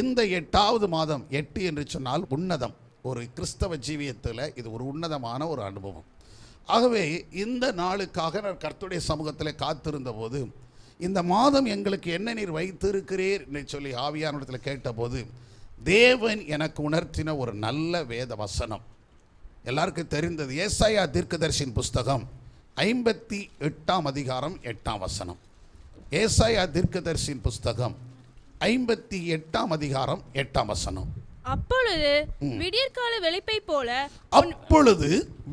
இந்த 8வது மாதம், 8 என்று சொன்னால் உன்னதம். ஒரு கிறிஸ்தவ ஜீவியத்தில் இது ஒரு உன்னதமான ஒரு அனுபவம். ஆகவே இந்த நாளுக்காக நான் கர்த்தருடைய சமூகத்தில் காத்திருந்த போது, இந்த மாதம் எங்களுக்கு என்ன நீர் வைத்திருக்கிறீர் என்று சொல்லி ஆவியானவரிடத்தில் கேட்டபோது, தேவன் எனக்கு உணர்த்தின ஒரு நல்ல வேத வசனம் எல்லாருக்கும் தெரிந்தது. ஏசாயா தீர்க்கதரிசியின் புஸ்தகம் 58ஆம் அதிகாரம் 8ஆம் வசனம். ஏசாயா தீர்க்கதரிசியின் புஸ்தகம் 58ஆம் அதிகாரம் 8ஆம் வசனம். அப்பொழுது விடியற்கால வெளுப்பை போல, அப்பொழுது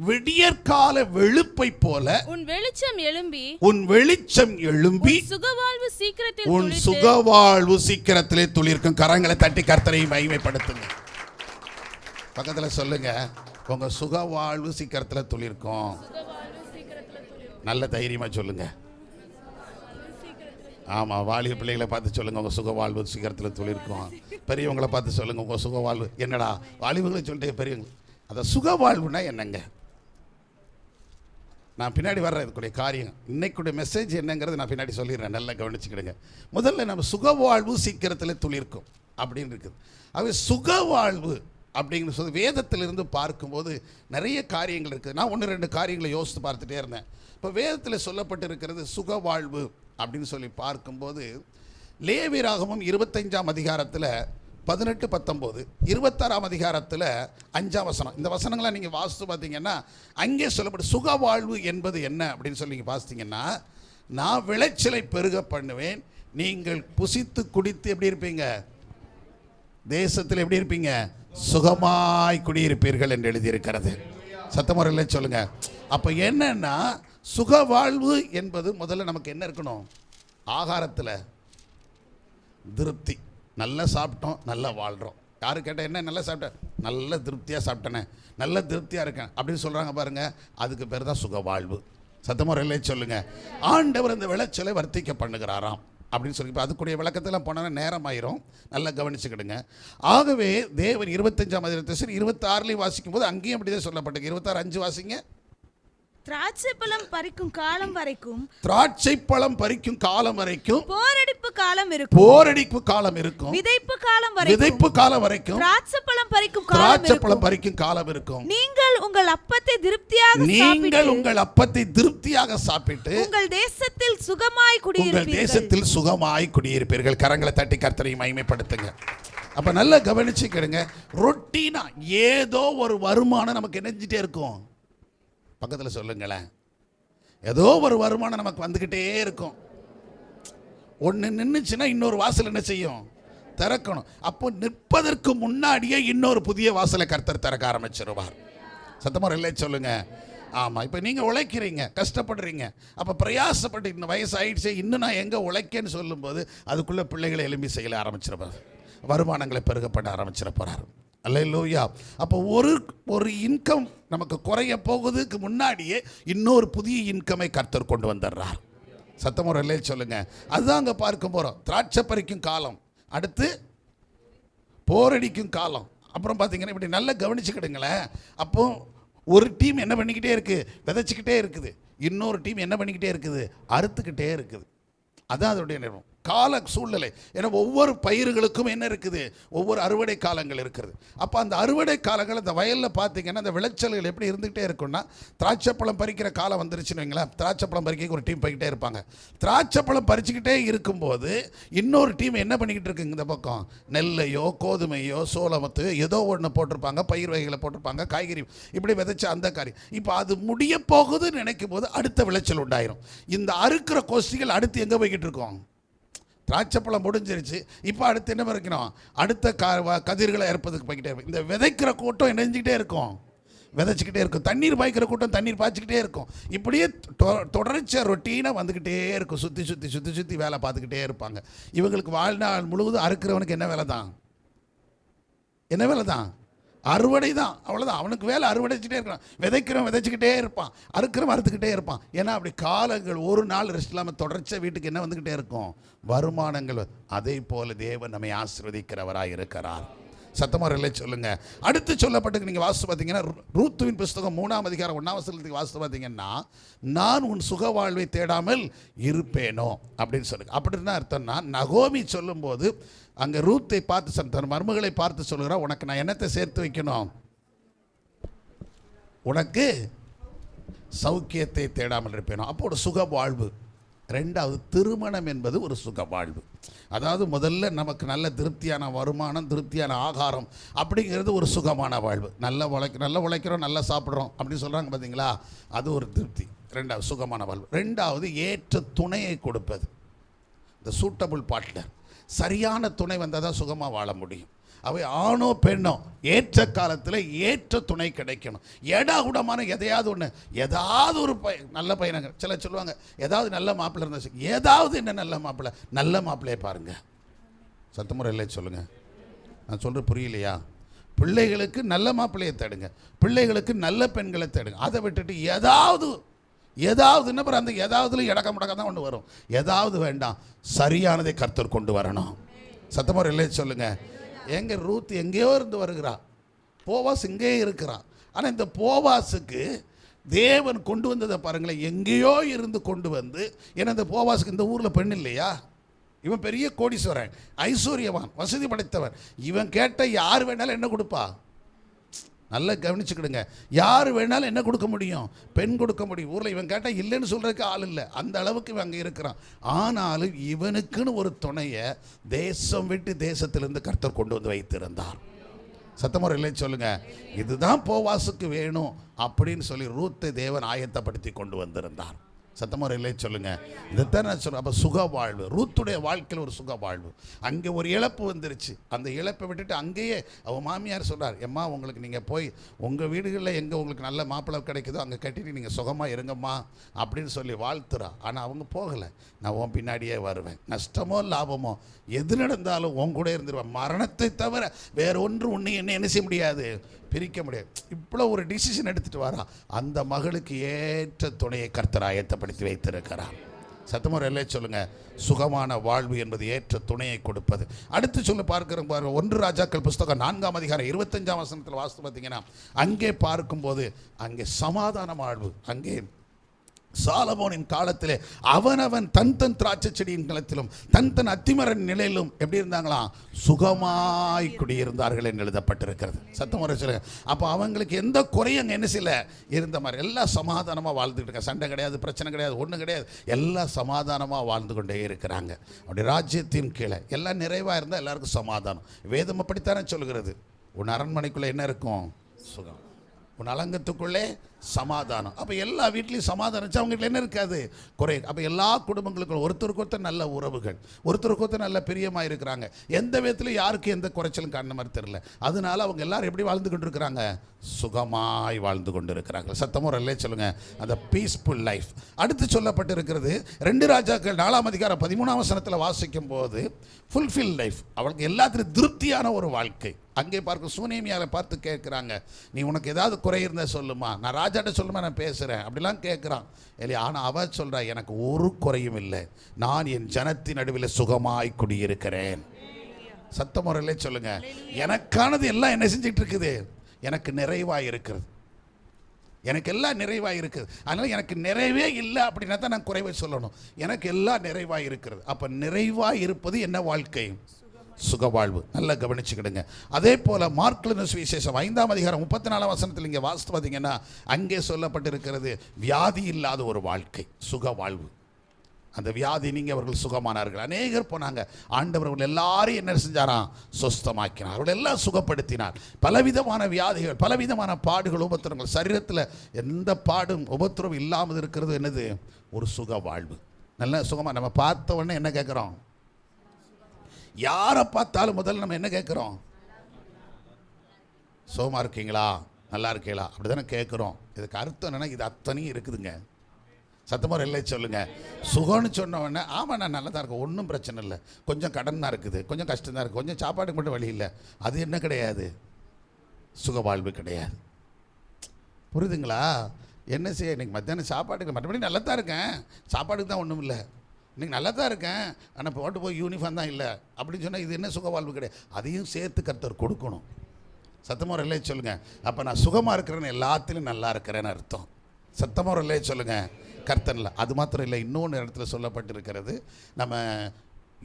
விடியற்கால வெளுப்பை போல உன் வெளிச்சம் எழும்பி, உன் வெளிச்சம் எழும்பி, சுகவாழ்வு சீக்கிரத்தில் உன் சுகவாழ்வு சீக்கிரத்திலே துளிர்க்கும். கரங்களை தட்டி கர்த்தரை மகிமைப்படுத்துங்க. பக்கத்துல சொல்லுங்க, உங்க சுகவாழ்வு சீக்கிரத்தில் துளிர்க்கும். நல்ல தைரியமா சொல்லுங்க. ஆமாம், வாலிப பிள்ளைகளை பார்த்து சொல்லுங்கள், உங்கள் சுகவாழ்வு சீக்கிரத்தில் துளிர்க்கும். பெரியவங்களை பார்த்து சொல்லுங்கள், உங்கள் சுகவாழ்வு. என்னடா வாலிபங்களை சொல்லிட்டு பெரியவங்க, அந்த சுகவாழ்வுனா என்னங்க? நான் பின்னாடி வர்ற இதுக்குடைய காரியம், இன்னைக்குடைய மெசேஜ் என்னங்கிறது நான் பின்னாடி சொல்லிடுறேன், நல்லா கவனிச்சுக்கிடுங்க. முதல்ல நம்ம சுகவாழ்வு சீக்கிரத்தில் துளிர்க்கும் அப்படின்னு இருக்குது. அது சுகவாழ்வு அப்படிங்கிற சொல்லி வேதத்திலிருந்து பார்க்கும்போது நிறைய காரியங்கள் இருக்குது. நான் 1-2 காரியங்களை யோசித்து பார்த்துட்டே இருந்தேன். இப்போ வேதத்தில் சொல்லப்பட்டு இருக்கிறது சுகவாழ்வு அப்படின்னு சொல்லி பார்க்கும்போது, லேவியராகமம் 25ஆம் அதிகாரத்தில் 18, 19, 26ஆம் அதிகாரத்தில் 5ஆம் வசனம். இந்த வசனங்களை நீங்கள் வாசித்து பார்த்தீங்கன்னா அங்கே சொல்லப்பட்டு சுகவாழ்வு என்பது என்ன அப்படின்னு சொல்லி நீங்கள் வாசித்தீங்கன்னா, நான் விளைச்சலை பெருக பண்ணுவேன், நீங்கள் புசித்து குடித்து எப்படி இருப்பீங்க, தேசத்தில் எப்படி இருப்பீங்க, சுகமாய் குடியிருப்பீர்கள் என்று எழுதியிருக்கிறது. சத்தமுறையில் சொல்லுங்க. அப்போ என்னன்னா, சுகவாழ்வு என்பது முதல்ல நமக்கு என்ன இருக்கணும், ஆகாரத்தில் திருப்தி. நல்லா சாப்பிட்டோம், நல்லா வாழ்கிறோம். யாரு கேட்டால் என்ன நல்லா சாப்பிட்டேன், நல்ல திருப்தியாக சாப்பிட்டேனே, நல்ல திருப்தியாக இருக்கேன் அப்படின்னு சொல்கிறாங்க பாருங்கள், அதுக்கு பேர் தான் சுகவாழ்வு. சத்தமுறையிலே சொல்லுங்க. ஆண்டவர் இந்த விளைச்சலை வர்த்திக்க பண்ணுகிறாராம் அப்படின்னு சொல்லி, இப்போ அதுக்குரிய விளக்கத்தில் போனால் நேரம் ஆயிரும், நல்லா கவனிச்சுக்கிடுங்க. ஆகவே தேவன் 25ஆம் அதிகாரத்தில் 26 வாசிக்கும் போது அங்கேயும் அப்படிதான் சொல்லப்பட்டது. 26:5 வாசிங்க. திராட்சை பழம் பறிக்கும் காலம் வரைக்கும், திராட்சை பழம் பறிக்கும் காலம் வரைக்கும் போரடிப்பு காலம் இருக்கும், போரடிப்பு காலம் இருக்கும், விதைப்பு காலம் வரைக்கும், விதைப்பு காலம் வரைக்கும், திராட்சை பழம் பறிக்கும் திராட்சை பழம் பறிக்கும் காலம் இருக்கும். நீங்கள் உங்கள் அப்பத்தை திருப்தியாக நீங்கள் உங்கள் அப்பத்தை திருப்தியாக சாப்பிட்டு உங்கள் தேசத்தில் சுகமாய் குடியிருப்பீர்கள், உங்கள் தேசத்தில் சுகமாய் குடியிருப்பீர்கள். கரங்களை தட்டி கர்த்தரை மகிமைப்படுத்துங்க. அப்ப நல்லா கவனிச்சுக்கிடுங்க. ரொட்டீனா ஏதோ ஒரு வருமானம் நமக்கு நினைஞ்சிட்டே இருக்கும். பக்கத்தில் சொல்லுங்களேன், ஏதோ ஒரு வருமானம் நமக்கு வந்துக்கிட்டே இருக்கும். ஒன்று நின்றுச்சுன்னா இன்னொரு வாசல் என்ன செய்யும், திறக்கணும். அப்போ நிற்பதற்கு முன்னாடியே இன்னொரு புதிய வாசலை கர்த்தர் திறக்க ஆரம்பிச்சிருவார். சத்தமாக இல்லை சொல்லுங்க. ஆமாம், இப்போ நீங்கள் உழைக்கிறீங்க, கஷ்டப்படுறீங்க, அப்போ பிரயாசப்பட்டு இன்னும் வயசாகிடுச்சு, இன்னும் நான் எங்கே உழைக்கேன்னு சொல்லும்போது அதுக்குள்ளே பிள்ளைகளை எலும்பி செய்யல ஆரம்பிச்சிருப்பார், வருமானங்களை பெருகப்பட ஆரம்பிச்சிட போகிறார். அல்லேலூயா. அப்போ ஒரு இன்கம் நமக்கு குறைய போகுதுக்கு முன்னாடியே இன்னொரு புதிய இன்கமை கர்த்தர் கொண்டு வந்துடுறார். சத்தமுறையிலே சொல்லுங்க. அதுதான் அங்கே பார்க்க போகிறோம். திராட்சை பறிக்கும் காலம், அடுத்து போரடிக்கும் காலம், அப்புறம் பார்த்தீங்கன்னா இப்படி நல்லா கவனிச்சுக்கிடுங்களேன். அப்போ ஒரு டீம் என்ன பண்ணிக்கிட்டே இருக்குது, விதைச்சிக்கிட்டே இருக்குது, இன்னொரு டீம் என்ன பண்ணிக்கிட்டே இருக்குது, அறுத்துக்கிட்டே இருக்குது. அதுதான் அதோடைய நேரம், கால சூழ்நிலை. ஏன்னா ஒவ்வொரு பயிர்களுக்கும் என்ன இருக்குது, ஒவ்வொரு அறுவடை காலங்கள் இருக்கிறது. அப்போ அந்த அறுவடை காலங்கள் அந்த வயலில் பார்த்தீங்கன்னா அந்த விளைச்சல்கள் எப்படி இருந்துகிட்டே இருக்குன்னா, திராட்சைப்பழம் பறிக்கிற காலம் வந்துருச்சுன்னு வைங்களேன், திராட்சைப்பழம் பறிக்க ஒரு டீம் போய்கிட்டே இருப்பாங்க. திராட்சைப்பழம் பறிச்சுக்கிட்டே இருக்கும்போது இன்னொரு டீம் என்ன பண்ணிக்கிட்டு இருக்குங்க, இந்த பக்கம் நெல்லையோ கோதுமையோ சோளமத்து ஏதோ ஒன்று போட்டிருப்பாங்க, பயிர் வகைகளை போட்டிருப்பாங்க, காய்கறி இப்படி விதைச்ச அந்த காரியம். இப்போ அது முடிய போகுதுன்னு நினைக்கும் போது அடுத்த விளைச்சல் உண்டாயிரும். இந்த அறுக்கிற கோஷ்டிகள் அடுத்து எங்கே போய்கிட்டு இருக்கோம், திராட்சைப்பழம் முடிஞ்சிருச்சு, இப்போ அடுத்து என்ன பறிக்கணும், அடுத்த கதிர்களை ஏற்பதுக்கு போய்கிட்டே இருக்கும். இந்த விதைக்கிற கூட்டம் நினைஞ்சிக்கிட்டே இருக்கும், விதைச்சிக்கிட்டே இருக்கும். தண்ணீர் பாய்க்கிற கூட்டம் தண்ணீர் பாய்ச்சிக்கிட்டே இருக்கும். இப்படியே தொடர்ச்சியாக ரொட்டீனாக வந்துக்கிட்டே இருக்கும். சுற்றி சுற்றி சுற்றி சுற்றி வேலை பார்த்துக்கிட்டே இருப்பாங்க. இவங்களுக்கு வாழ்நாள் முழுவதும் அறுக்கிறவனுக்கு என்ன வேலை தான், என்ன வேலை தான், அறுவடை தான், அவ்வளோதான். அவனுக்கு வேலை அறுவடைச்சிட்டே இருக்கான். விதைக்கிறவன் விதைச்சிக்கிட்டே இருப்பான், அறுக்கிறவன் அறுத்துக்கிட்டே இருப்பான். ஏன்னா அப்படி காலங்கள் ஒரு நாள் ரெஸ்ட் இல்லாமல் தொடர்ச்சியாக வீட்டுக்கு என்ன வந்துக்கிட்டே இருக்கும், வருமானங்கள். அதே போல தேவன் நம்மை ஆசீர்வதிக்கிறவராக இருக்கிறார். சத்தமாக இல்லை சொல்லுங்க. அடுத்து சொல்லப்பட்டு நீங்கள் வாசித்து பார்த்தீங்கன்னா ரூத்துவின் புஸ்தகம் 3ஆம் அதிகாரம் 1ஆம் வசனத்துக்கு வாசித்து பார்த்தீங்கன்னா, நான் உன் சுக வாழ்வை தேடாமல் இருப்பேனோ அப்படின்னு சொல்லுங்க. அப்படின்னா அர்த்தம்னா, நகோமி சொல்லும்போது அங்கே ரூத்தை பார்த்து தன் மருமகளை பார்த்து சொல்லுகிறா, உனக்கு நான் என்னத்தை சேர்த்து வைக்கணும், உனக்கு சௌக்கியத்தை தேடாமல் இருப்பேனோ. அப்போ ஒரு சுக வாழ்வு. ரெண்டாவது, திருமணம் என்பது ஒரு சுக வாழ்வு. அதாவது முதல்ல நமக்கு நல்ல திருப்தியான வருமானம், திருப்தியான ஆகாரம் அப்படிங்கிறது ஒரு சுகமான வாழ்வு. நல்லா உழைக்கிறோம், நல்லா சாப்பிட்றோம் அப்படின்னு சொல்கிறாங்க பார்த்தீங்களா, அது ஒரு திருப்தி. ரெண்டாவது சுகமான வாழ்வு. ரெண்டாவது, ஏற்ற துணையை கொடுப்பது. இந்த சூட்டபிள் பார்ட்னர், சரியான துணை வந்தால் தான் சுகமாக வாழ முடியும். அவை ஆணோ பெண்ணோ ஏற்ற காலத்தில் ஏற்ற துணை கிடைக்கணும். ஏடாகுடமான எதையாவது ஒன்று, ஏதாவது ஒரு நல்ல பையனங்க சில சொல்லுவாங்க, ஏதாவது நல்ல மாப்பிள்ளை இருந்தால் ஏதாவது என்ன நல்ல மாப்பிள்ளையை பாருங்கள். சத்தமுறையிலே சொல்லுங்கள். நான் சொல்கிற புரியலையா? பிள்ளைகளுக்கு நல்ல மாப்பிள்ளையை தேடுங்க, பிள்ளைகளுக்கு நல்ல பெண்களை தேடுங்க. அதை விட்டுட்டு ஏதாவதுன்னு அந்த ஏதாவதுல இடக்க தான் ஒன்று வரும். ஏதாவது வேண்டாம், சரியானதை கர்த்தர் கொண்டு வரணும். சத்தமுறையிலே சொல்லுங்கள். எங்க ரூத் எங்கேயோ இருந்து வருகிறா, போவாஸ் இங்கேயே இருக்கிறான். ஆனால் இந்த போவாஸுக்கு தேவன் கொண்டு வந்ததை பாருங்களேன், எங்கேயோ இருந்து கொண்டு வந்து. ஏன்னா இந்த போவாஸுக்கு இந்த ஊரில் பெண் இல்லையா, இவன் பெரிய கோடீஸ்வரன், ஐஸ்வர்யவான், வசதி படைத்தவன். இவன் கேட்ட யார் வேணாலும் என்ன கொடுப்பா? நல்லா கவனிச்சுக்கிடுங்க. யார் வேணாலும் என்ன கொடுக்க முடியும்? பெண் கொடுக்க முடியும். ஊரில் இவன் கேட்டால் இல்லைன்னு சொல்கிறதுக்கு ஆள் இல்லை, அந்த அளவுக்கு இவன் அங்கே இருக்கிறான். ஆனாலும் இவனுக்குன்னு ஒரு துணையை தேசம் விட்டு தேசத்திலிருந்து கர்த்தர் கொண்டு வந்து வைத்திருந்தார். சத்தமுறை இல்லை சொல்லுங்க. இதுதான் போவாசுக்கு வேணும் அப்படின்னு சொல்லி ரூத்தை தேவன் ஆயத்தப்படுத்தி கொண்டு வந்திருந்தார். சத்தமுறை இல்லை சொல்லுங்க. இதைத்தான் நான் சொல்கிறேன். அப்போ சுக வாழ்வு, ரூத்துடைய வாழ்க்கையில் ஒரு சுக வாழ்வு. அங்கே ஒரு இழப்பு வந்துருச்சு. அந்த இழப்பை விட்டுட்டு அங்கேயே அவன் மாமியார் சொல்கிறார், எம்மா உங்களுக்கு நீங்கள் போய் உங்கள் வீடுகளில் எங்கே உங்களுக்கு நல்ல மாப்பிள்ளை கிடைக்குதோ அங்கே கட்டிட்டு நீங்கள் சுகமாக இருங்கம்மா அப்படின்னு சொல்லி வாழ்த்துறா. ஆனால் அவங்க போகலை. நான் உன் பின்னாடியே வருவேன், நஷ்டமோ லாபமோ எது நடந்தாலும் உன் கூட இருந்துருவேன், மரணத்தை தவிர வேற ஒன்று உன்னை என்ன செய்ய முடியாது, பிரிக்க முடியாது. இவ்வளோ ஒரு டிசிஷன் எடுத்துகிட்டு வரா. அந்த மகளுக்கு ஏற்ற துணையை கர்த்தர் ஆயத்தப்படுத்தி வைத்திருக்கிறார். சத்தமுறை இல்லை சொல்லுங்க. சுகமான வாழ்வு என்பது ஏற்ற துணையை கொடுப்பது. அடுத்து சொல்லி பார்க்கிற 1 ராஜாக்கள் புஸ்தகம் 4ஆம் அதிகாரம் 25ஆம் வசனத்தில் வாசித்து பார்த்தீங்கன்னா, அங்கே பார்க்கும்போது அங்கே சமாதான வாழ்வு. அங்கே சாலமோனின் காலத்திலே அவனவன் தன் திராட்சை செடியின் நிலத்திலும் தன் அத்திமரன் நிலையிலும் எப்படி இருந்தாங்களாம், சுகமாய் குடியிருந்தார்கள் என்று எழுதப்பட்டிருக்கிறது. சத்தமுறை சொல்லுங்க. அப்போ அவங்களுக்கு எந்த குறையும் அங்கே என்ன செய்யல இருந்த மாதிரி, எல்லாம் சமாதானமாக வாழ்ந்துட்டு இருக்க. சண்டை கிடையாது, பிரச்சனை கிடையாது, ஒன்றும் கிடையாது, எல்லாம் சமாதானமாக வாழ்ந்து கொண்டே இருக்கிறாங்க. அப்படி ராஜ்யத்தின் கீழே எல்லாம் நிறைவாக இருந்தால் எல்லாருக்கும் சமாதானம். வேதம் அப்படித்தானே சொல்கிறது. உன் அரண்மனைக்குள்ளே என்ன இருக்கும்? சுகம். உன் அலங்கத்துக்குள்ளே சமாதானம். அப்போ எல்லா வீட்லேயும் சமாதானம். அவங்க வீட்டில் என்ன இருக்காது? குறை. அப்போ எல்லா குடும்பங்களுக்கும் ஒருத்தருக்கு ஒருத்தர் நல்ல உறவுகள், ஒருத்தருக்கு ஒருத்தர் நல்ல பிரியமாக இருக்கிறாங்க. எந்த விதத்தில் யாருக்கு எந்த குறைச்சலும் காரண மாதிரி தெரியல. அதனால அவங்க எல்லாரும் எப்படி வாழ்ந்து கொண்டு இருக்கிறாங்க? சுகமாய் வாழ்ந்து கொண்டு இருக்கிறாங்க. சத்தமுறை இல்லை சொல்லுங்க. அந்த பீஸ்ஃபுல் லைஃப். அடுத்து சொல்லப்பட்டு இருக்கிறது 2 ராஜாக்கள் 4ஆம் அதிகாரம் 13ஆம் வசனத்தில் வாசிக்கும் போது ஃபுல்ஃபில் லைஃப். அவளுக்கு எல்லாத்திலும் திருப்தியான ஒரு வாழ்க்கை. அங்கே பார்க்க சூனேமியாவை பார்த்து கேட்குறாங்க, நீ உனக்கு ஏதாவது குறை இருந்தால் சொல்லுமா, நான் ராஜாட்ட சொல்லுமா, நான் பேசுகிறேன் அப்படிலாம் கேட்குறான் இல்லையா. ஆனால் அவள் சொல்கிறா, எனக்கு ஒரு குறையும் இல்லை, நான் என் ஜனத்தின் நடுவில் சுகமாய் குடியிருக்கிறேன். சத்த முறையிலே சொல்லுங்க. எனக்கானது எல்லாம் என்ன செஞ்சிட்டு இருக்குது? எனக்கு நிறைவாக இருக்கிறது. எனக்கு எல்லாம் நிறைவாக இருக்குது. அதனால் எனக்கு நிறைவே இல்லை அப்படின்னா தான் நான் குறைவை சொல்லணும். எனக்கு எல்லாம் நிறைவாக இருக்கிறது. அப்போ நிறைவாக இருப்பது என்ன வாழ்க்கை? சுகவாழ்வு. நல்லா கவனிச்சுக்கிடுங்க. அதே போல் மார்க் சுவிசேஷம் 5ஆம் அதிகாரம் 34ஆம் வசனத்தில் இங்கே வாசித்து பார்த்தீங்கன்னா, அங்கே சொல்லப்பட்டிருக்கிறது வியாதி இல்லாத ஒரு வாழ்க்கை, சுகவாழ்வு. அந்த வியாதி நீங்கள் அவர்கள் சுகமானார்கள். அநேகர் போனாங்க. ஆண்டவர் அவர்கள் எல்லாரையும் என்ன செஞ்சாராம்? சொஸ்தமாக்கினார். அவர்கள் எல்லாம் சுகப்படுத்தினார். பலவிதமான வியாதிகள், பலவிதமான பாடுகள், உபத்திரங்கள், சரீரத்தில் எந்த பாடும் உபத்திரம் இல்லாமல் இருக்கிறது என்னது? ஒரு சுக வாழ்வு. நல்ல சுகமாக. நம்ம பார்த்த உடனே என்ன கேட்குறோம்? யாரை பார்த்தாலும் முதல்ல நம்ம என்ன கேட்குறோம்? சுகமாக இருக்கீங்களா, நல்லா இருக்கீங்களா, அப்படி தானே கேட்குறோம். இதுக்கு அர்த்தம் என்னன்னா, இது அத்தனையும் இருக்குதுங்க. சத்தமாக இல்லை சொல்லுங்க. சுகம்னு சொன்ன உடனே ஆமாம் நான் நல்லா தான் இருக்கேன், ஒன்றும் பிரச்சனை இல்லை, கொஞ்சம் கடன் தான் இருக்குது, கொஞ்சம் கஷ்டம் தான் இருக்குது, கொஞ்சம் சாப்பாட்டுக்கு மட்டும் வழி இல்லை, அது என்ன கிடையாது? சுகவாழ்வு கிடையாது. புரியுதுங்களா? என்ன செய்ய, இன்னைக்கு மத்தியானம் சாப்பாட்டுக்கு மற்றபடி நல்லா தான் இருக்கேன், சாப்பாட்டுக்கு தான் ஒன்றும் இல்லை, இன்னைக்கு நல்லா தான் இருக்கேன், ஆனால் போட்டு போய் யூனிஃபார்ம் தான் இல்லை அப்படின்னு சொன்னால் இது என்ன சுக வாழ்வு கிடையாது. அதையும் சேர்த்து கர்த்தர் கொடுக்கணும். சத்தமாக இல்லையே சொல்லுங்கள். அப்போ நான் சுகமாக இருக்கிறேன்னு எல்லாத்திலும் நல்லா இருக்கிறேன்னு அர்த்தம். சத்தமாக இல்லையே சொல்லுங்கள். கர்த்தனில் அது மாத்திரம் இல்லை, இன்னொன்று இடத்துல சொல்லப்பட்டிருக்கிறது. நம்ம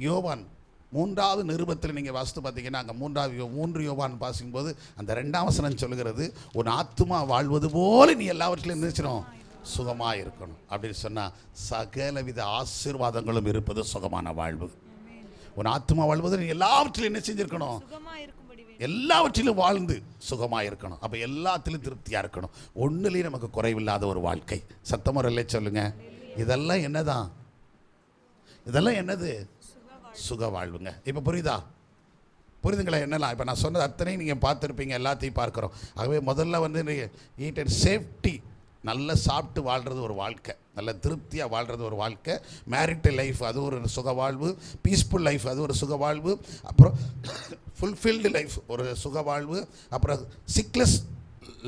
யோவான் 3வது நிருபத்தில் நீங்கள் வாசித்து பார்த்தீங்கன்னா அங்கே 3 யோவான் வாசிக்கும்போது அந்த 2ஆம் வசனம் சொல்லுகிறது, உன் ஆத்துமா வாழ்வது போல நீ எல்லாவற்றிலும் நினைச்சிடும் சுகமாக இருக்கணும் அப்படின்னு சொன்னால் சகலவித ஆசீர்வாதங்களும் இருப்பது சுகமான வாழ்வு. உன் ஆத்துமா வாழ்வது நீ எல்லாவற்றிலும் என்ன செஞ்சிருக்கணும், எல்லாவற்றிலும் வாழ்ந்து சுகமாக இருக்கணும். அப்போ எல்லாத்திலும் திருப்தியாக இருக்கணும். ஒன்றுலேயும் நமக்கு குறைவில்லாத ஒரு வாழ்க்கை. சத்தமுறையிலே சொல்லுங்க. இதெல்லாம் என்னதான், இதெல்லாம் என்னது, சுக வாழ்வுங்க. இப்போ புரியுதுங்களா என்னெல்லாம்? இப்போ நான் சொன்னது அத்தனையும் நீங்கள் பார்த்துருப்பீங்க, எல்லாத்தையும் பார்க்குறோம். ஆகவே முதல்ல வந்து ஈட் அண்ட் சேஃப்டி, நல்ல சாப்பிட்டு வாழ்கிறது ஒரு வாழ்க்கை, நல்ல திருப்தியாக வாழ்கிறது ஒரு வாழ்க்கை. மேரிட்டல் லைஃப் அது ஒரு சுக வாழ்வு. பீஸ்ஃபுல் லைஃப் அது ஒரு சுக வாழ்வு. அப்புறம் ஃபுல்ஃபில்டு லைஃப் ஒரு சுக வாழ்வு. அப்புறம் சிக்லெஸ்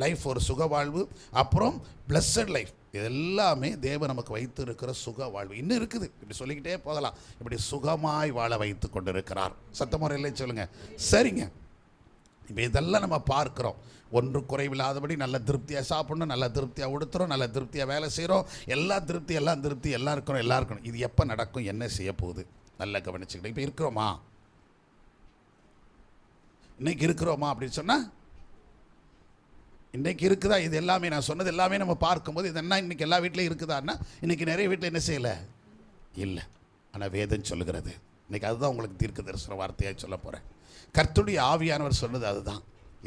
லைஃப் ஒரு சுக வாழ்வு. அப்புறம் பிளஸட் லைஃப். இது எல்லாமே தேவன் நமக்கு வைத்து இருக்கிற சுக வாழ்வு. இன்னும் இருக்குது, இப்படி சொல்லிக்கிட்டே போகலாம். இப்படி சுகமாய் வாழ வைத்து கொண்டு இருக்கிறார். சத்தமுறையிலே சொல்லுங்கள். சரிங்க, இப்போ இதெல்லாம் நம்ம பார்க்குறோம். ஒன்று குறைவில்லாதபடி நல்ல திருப்தியாக சாப்பிடணும், நல்ல திருப்தியாக உடுத்துறோம், நல்ல திருப்தியாக வேலை செய்கிறோம், எல்லாம் திருப்தி எல்லாம் இருக்கணும். இது எப்போ நடக்கும், என்ன செய்ய போகுது, நல்லா கவனிச்சுக்கிட்டு இப்போ இருக்கிறோமா, இன்னைக்கு இருக்கிறோமா அப்படின்னு சொன்னால் இன்றைக்கி இருக்குதா? இது எல்லாமே நான் சொன்னது எல்லாமே நம்ம பார்க்கும்போது இது என்ன இன்றைக்கி எல்லா வீட்லேயும் இருக்குதான்னா இன்றைக்கி நிறைய வீட்டில் என்ன செய்யலை, இல்லை. ஆனால் வேதம் சொல்லுகிறது, இன்றைக்கி அதுதான் உங்களுக்கு தீர்க்க தரிசன வார்த்தையாக சொல்ல போகிறேன். கர்த்தருடைய ஆவியானவர் சொன்னது அதுதான்.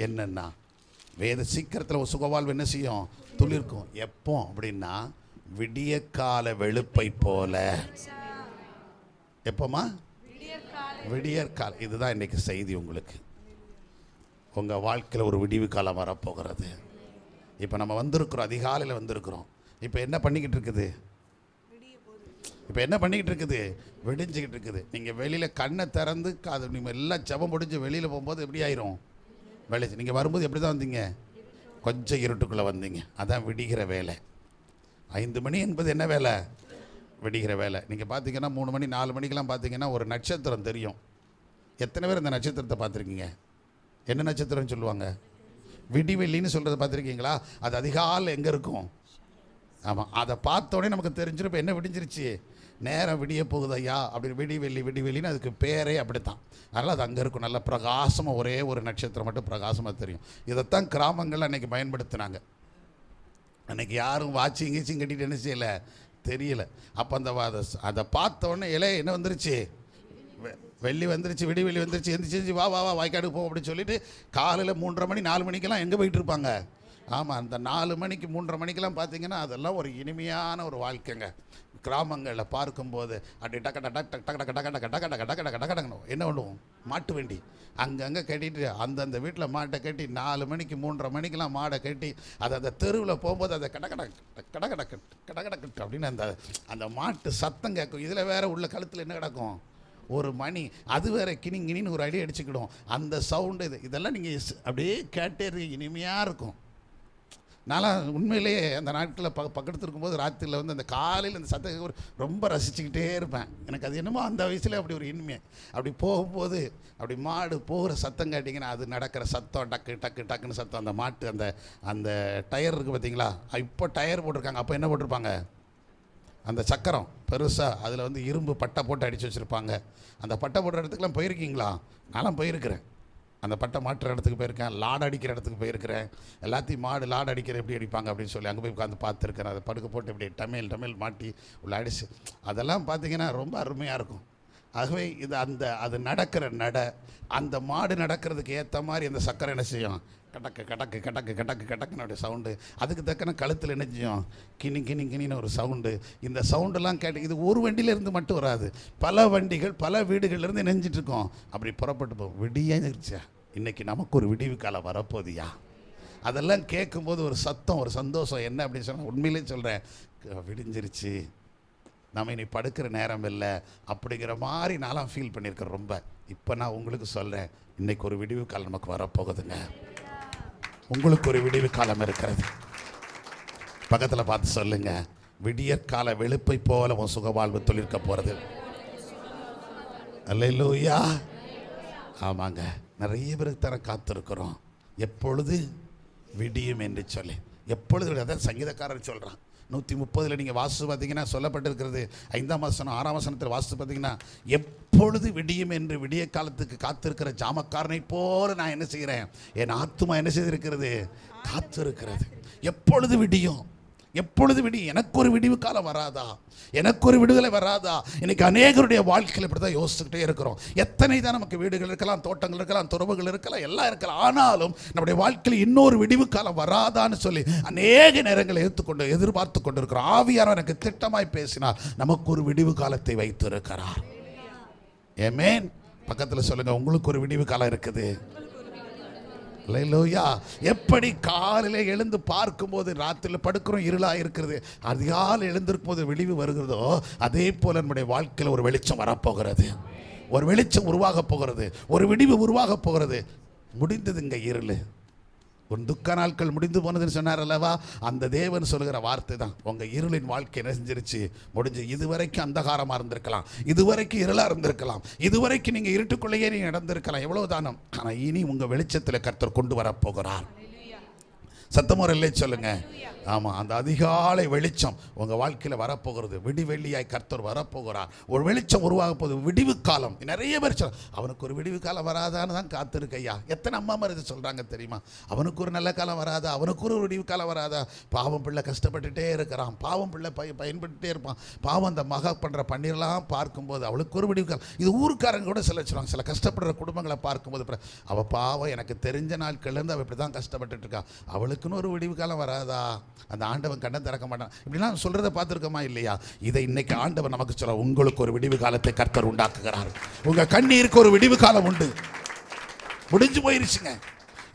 என்னென்னா வேத சீக்கிரத்தில் ஒரு சுகவாழ்வு என்ன செய்யும், துளிர்க்கும். எப்போ அப்படின்னா விடிய கால வெளுப்பை போல. எப்போமா? விடியற்கால. இதுதான் இன்றைக்கி செய்தி உங்களுக்கு. உங்கள் வாழ்க்கையில் ஒரு விடிவு காலம் வரப்போகிறது. இப்போ நம்ம வந்திருக்கிறோம், அதிகாலையில் வந்திருக்கிறோம். இப்போ என்ன பண்ணிக்கிட்டு இருக்குது, விடிஞ்சிக்கிட்டு இருக்குது. நீங்கள் வெளியில் கண்ணை திறந்து அது நீங்கள் எல்லாம் ஜெபம் முடிஞ்சு வெளியில் போகும்போது எப்படி ஆயிரும், வெளிச்சு. நீங்கள் வரும்போது எப்படி தான் வந்தீங்க, கொஞ்சம் இருட்டுக்குள்ளே வந்தீங்க. அதான் விடிகிற வேலை. 5 மணி என்பது என்ன வேலை, விடிகிற வேலை. நீங்கள் பார்த்தீங்கன்னா 3 மணி 4 மணிக்கெல்லாம் பார்த்தீங்கன்னா ஒரு நட்சத்திரம் தெரியும். எத்தனை பேர் இந்த நட்சத்திரத்தை பார்த்துருக்கீங்க? என்ன நட்சத்திரம்னு சொல்லுவாங்க, விடிவெள்ளின்னு சொல்கிறத பார்த்துருக்கீங்களா? அது அதிகாலை எங்கே இருக்கும்? ஆமாம், அதை பார்த்தோடனே நமக்கு தெரிஞ்சிடும் இப்போ என்ன விடிஞ்சிருச்சு, நேரம் விடிய போகுது ஐயா அப்படின்னு. விடிவெள்ளின்னு அதுக்கு பேரே அப்படித்தான். அதனால் அது அங்கே இருக்கும், நல்ல பிரகாசமாக, ஒரே ஒரு நட்சத்திரம் மட்டும் பிரகாசமாக தெரியும். இதைத்தான் கிராமங்கள் அன்றைக்கி பயன்படுத்தினாங்க. அன்றைக்கி யாரும் வாட்சிங் கீச்சிங் கட்டிட்டு என்ன செய்யலை, தெரியல. அப்போ அதை பார்த்தோடனே என்ன வந்துருச்சு, வெள்ளி வந்துருச்சு, விடிவெள்ளி வந்துருச்சு, எந்திரிச்சு வா வாய்க்காடுக்கு போவோம் அப்படின்னு சொல்லிட்டு காலையில் 3:30 மணி 4 மணிக்கெல்லாம் எங்கே போயிட்டு இருப்பாங்க. ஆமாம், அந்த 4 மணிக்கு 3:30 மணிக்கெல்லாம் பார்த்தீங்கன்னா அதெல்லாம் ஒரு இனிமையான ஒரு வாழ்க்கைங்க. கிராமங்களில் பார்க்கும்போது அப்படி டக்கணும் என்ன பண்ணுவோம், மாட்டு வண்டி அங்கங்கே கட்டிட்டு அந்தந்த வீட்டில் மாட்டை கட்டி 4 மணிக்கு 3:30 மணிக்கெல்லாம் மாடை கட்டி அதை அந்த தெருவில் போகும்போது அதை கடக்கடக்கு அப்படின்னு அந்த மாட்டு சத்தம் கேட்கும். இதில் வேறு உள்ள கழுத்தில் என்ன கிடக்கும், ஒரு மணி, அது வேறு கிணின்னு ஒரு அடி அடிச்சுக்கிடும். அந்த சவுண்டு இதெல்லாம் நீங்கள் அப்படியே கேட்டே இனிமையாக இருக்கும். நான்லாம் உண்மையிலேயே அந்த நாட்டில் பக்கத்தில் இருக்கும்போது ராத்திரியில் வந்து அந்த காலையில் அந்த சத்தம் ரொம்ப ரசிச்சுக்கிட்டே இருப்பேன். எனக்கு அது என்னமோ அந்த வயசில் அப்படி ஒரு இனிமை. அப்படி போகும்போது அப்படி மாடு போகிற சத்தம் கேட்டிங்கன்னா அது நடக்கிற சத்தம், டக்குன்னு சத்தம். அந்த மாட்டு அந்த டயர் இருக்குது பார்த்தீங்களா, இப்போ டயர் போட்டிருக்காங்க, அப்போ என்ன போட்டிருப்பாங்க, அந்த சக்கரம் பெருசாக அதில் வந்து இரும்பு பட்டை போட்டு அடித்து வச்சுருப்பாங்க. அந்த பட்டை போடுற இடத்துக்குலாம் போயிருக்கீங்களா? நான்லாம் போயிருக்கிறேன். அந்த பட்டை மாட்டுற இடத்துக்கு போயிருக்கேன், லாடு அடிக்கிற இடத்துக்கு போயிருக்கிறேன். எல்லாத்தையும் மாடு லாடு அடிக்கிற எப்படி அடிப்பாங்க அப்படின்னு சொல்லி அங்கே போய் உட்காந்து பார்த்துருக்கிறேன். அதை படுக்க போட்டு இப்படி டமைல் மாட்டி உள்ள அடிச்சு அதெல்லாம் பார்த்திங்கன்னா ரொம்ப அருமையாக இருக்கும். ஆகவே இது அது நடக்கிற அந்த மாடு நடக்கிறதுக்கு ஏற்ற மாதிரி அந்த சக்கரை என்ன செய்யும், கடக்குன்னு சவுண்டு. அதுக்கு தக்கன கழுத்தில் என்ன செய்யும், கிணின்னு ஒரு சவுண்டு. இந்த சவுண்டெல்லாம் கேட்டு இது ஒரு வண்டியிலேருந்து மட்டும் வராது, பல வண்டிகள் பல வீடுகள்லேருந்து நெஞ்சிட்ருக்கோம். அப்படி புறப்பட்டு போகும். விடியாச்சா, இன்றைக்கி நமக்கு ஒரு விடிவு காலம் வரப்போதியா. அதெல்லாம் கேட்கும்போது ஒரு சத்தம், ஒரு சந்தோஷம். என்ன அப்படின்னு சொன்னால் உண்மையிலே சொல்கிறேன், விடிஞ்சிருச்சு, நம்ம இனி படுக்கிற நேரம் இல்லை அப்படிங்கிற மாதிரி நான்லாம் ஃபீல் பண்ணியிருக்கேன் ரொம்ப. இப்போ நான் உங்களுக்கு சொல்கிறேன், இன்றைக்கி ஒரு விடிவு காலம் நமக்கு வரப்போகுதுங்க. உங்களுக்கு ஒரு விடிவு காலம் இருக்கிறது. பக்கத்தில் பார்த்து சொல்லுங்கள், விடியற்கால வெளுப்பை போல உன் சுகவாழ்வு தொழிற்க போறது. அல்லேலூயா. ஆமாங்க, நிறைய பேருக்கு தர காத்திருக்கிறோம். எப்பொழுது விடியும் என்று சொல்லி, எப்பொழுது. அதான் சங்கீதக்காரர் சொல்றான். 130 நீங்கள் வாசித்து பார்த்தீங்கன்னா சொல்லப்பட்டிருக்கிறது. 5ஆம் வசனம் 6ஆம் வசனத்தில் வாசித்து பார்த்தீங்கன்னா, எப்பொழுது விடியும் என்று விடிய காலத்துக்கு காத்திருக்கிற ஜாமக்காரனை போல நான் என்ன செய்கிறேன், என் ஆத்துமா என்ன செய்திருக்கிறது, காத்திருக்கிறது. எப்பொழுது விடியும், எப்பொழுது விடியும், எனக்கு ஒரு விடிவு காலம் வராதா, எனக்கு ஒரு விடுதலை வராதா? இன்னைக்கு அநேகருடைய வாழ்க்கையில் இப்படி தான் யோசிச்சுக்கிட்டே இருக்கிறோம். எத்தனை தான் நமக்கு வீடுகள் இருக்கலாம், தோட்டங்கள் இருக்கலாம், துறவுகள் இருக்கலாம், எல்லாம் இருக்கலாம். ஆனாலும் நம்முடைய வாழ்க்கையில் இன்னொரு விடிவு காலம் வராதான்னு சொல்லி அநேக நேரங்களை எதிர்பார்த்து கொண்டு இருக்கிறோம். ஆவியானவர் எனக்கு திட்டமாய் பேசினார், நமக்கு ஒரு விடிவு காலத்தை வைத்து இருக்கிறார். ஆமென். பக்கத்தில் சொல்லுங்க, உங்களுக்கு ஒரு விடிவு காலம் இருக்குது. அல்லேலூயா. எப்படி காலையில் எழுந்து பார்க்கும்போது ராத்திரியில் படுக்கிறோம், இருளாக இருக்கிறது, அதிகாலை எழுந்திருக்கும் போது விடிவு வருகிறதோ, அதே போல நம்முடைய வாழ்க்கையில் ஒரு வெளிச்சம் வரப்போகிறது, ஒரு வெளிச்சம் உருவாக போகிறது, ஒரு விடிவு உருவாக போகிறது. முடிந்ததுங்க இருள், உன் துக்க நாட்கள் முடிந்து போனதுன்னு சொன்னார் அல்லவா, அந்த தேவன் சொல்லுகிற வார்த்தை தான். உங்கள் இருளின் வாழ்க்கை நெஞ்சிருச்சு, முடிஞ்சு. இதுவரைக்கும் அந்தகாரமாக இருந்திருக்கலாம், இதுவரைக்கும் இருளாக இருந்திருக்கலாம், இதுவரைக்கும் நீங்கள் இருட்டுக்குள்ளேயே நீங்கள் நடந்திருக்கலாம், எவ்வளோ தானம். ஆனால் இனி உங்கள் வெளிச்சத்தில் கர்த்தர் கொண்டு வரப்போகிறார். சத்தமுறையிலே சொல்லுங்க. ஆமாம், அந்த அதிகாலை வெளிச்சம் உங்கள் வாழ்க்கையில் வரப்போகிறது. விடிவெள்ளியாய் கர்த்தர் வரப்போகிறார். ஒரு வெளிச்சம் உருவாக போகுது, விடிவு காலம். நிறைய பேர் சொல்ல, அவனுக்கு ஒரு விடிவு காலம் வராதான்னு தான் காத்திருக்கையா. எத்தனை அம்மா மாதிரி சொல்கிறாங்க தெரியுமா, அவனுக்கு ஒரு நல்ல காலம் வராதா, அவனுக்கு ஒரு விடிவு காலம் வராதா. பாவம் பிள்ளை கஷ்டப்பட்டுட்டே இருக்கிறான், பாவம் பிள்ளை பயன்பட்டுட்டே இருப்பான், பாவம் அந்த மக பண்ணுற பன்னீர்லாம் பார்க்கும்போது அவளுக்கு ஒரு விடிவு காலம். இது ஊருக்காரங்க கூட சில சொல்லுவாங்க, சில கஷ்டப்படுற குடும்பங்களை பார்க்கும்போது, அவள் பாவம் எனக்கு தெரிஞ்ச நாட்கள்லேருந்து அவள் இப்படி தான் கஷ்டப்பட்டுட்டு இருக்கா, அவளுக்குன்னு ஒரு விடிவு காலம் வராதா, அந்த ஆண்டவன் கண்ணை திறக்க மாட்டான், இப்படிலாம் சொல்றதை பார்த்துருக்கோமா இல்லையா? இதை இன்னைக்கு ஆண்டவன் நமக்கு சொல்ல, உங்களுக்கு ஒரு விடிவு காலத்தை கர்த்தர் உண்டாக்குகிறார். உங்க கண்ணீருக்கு ஒரு விடிவு காலம் உண்டு. முடிஞ்சு போயிருச்சுங்க,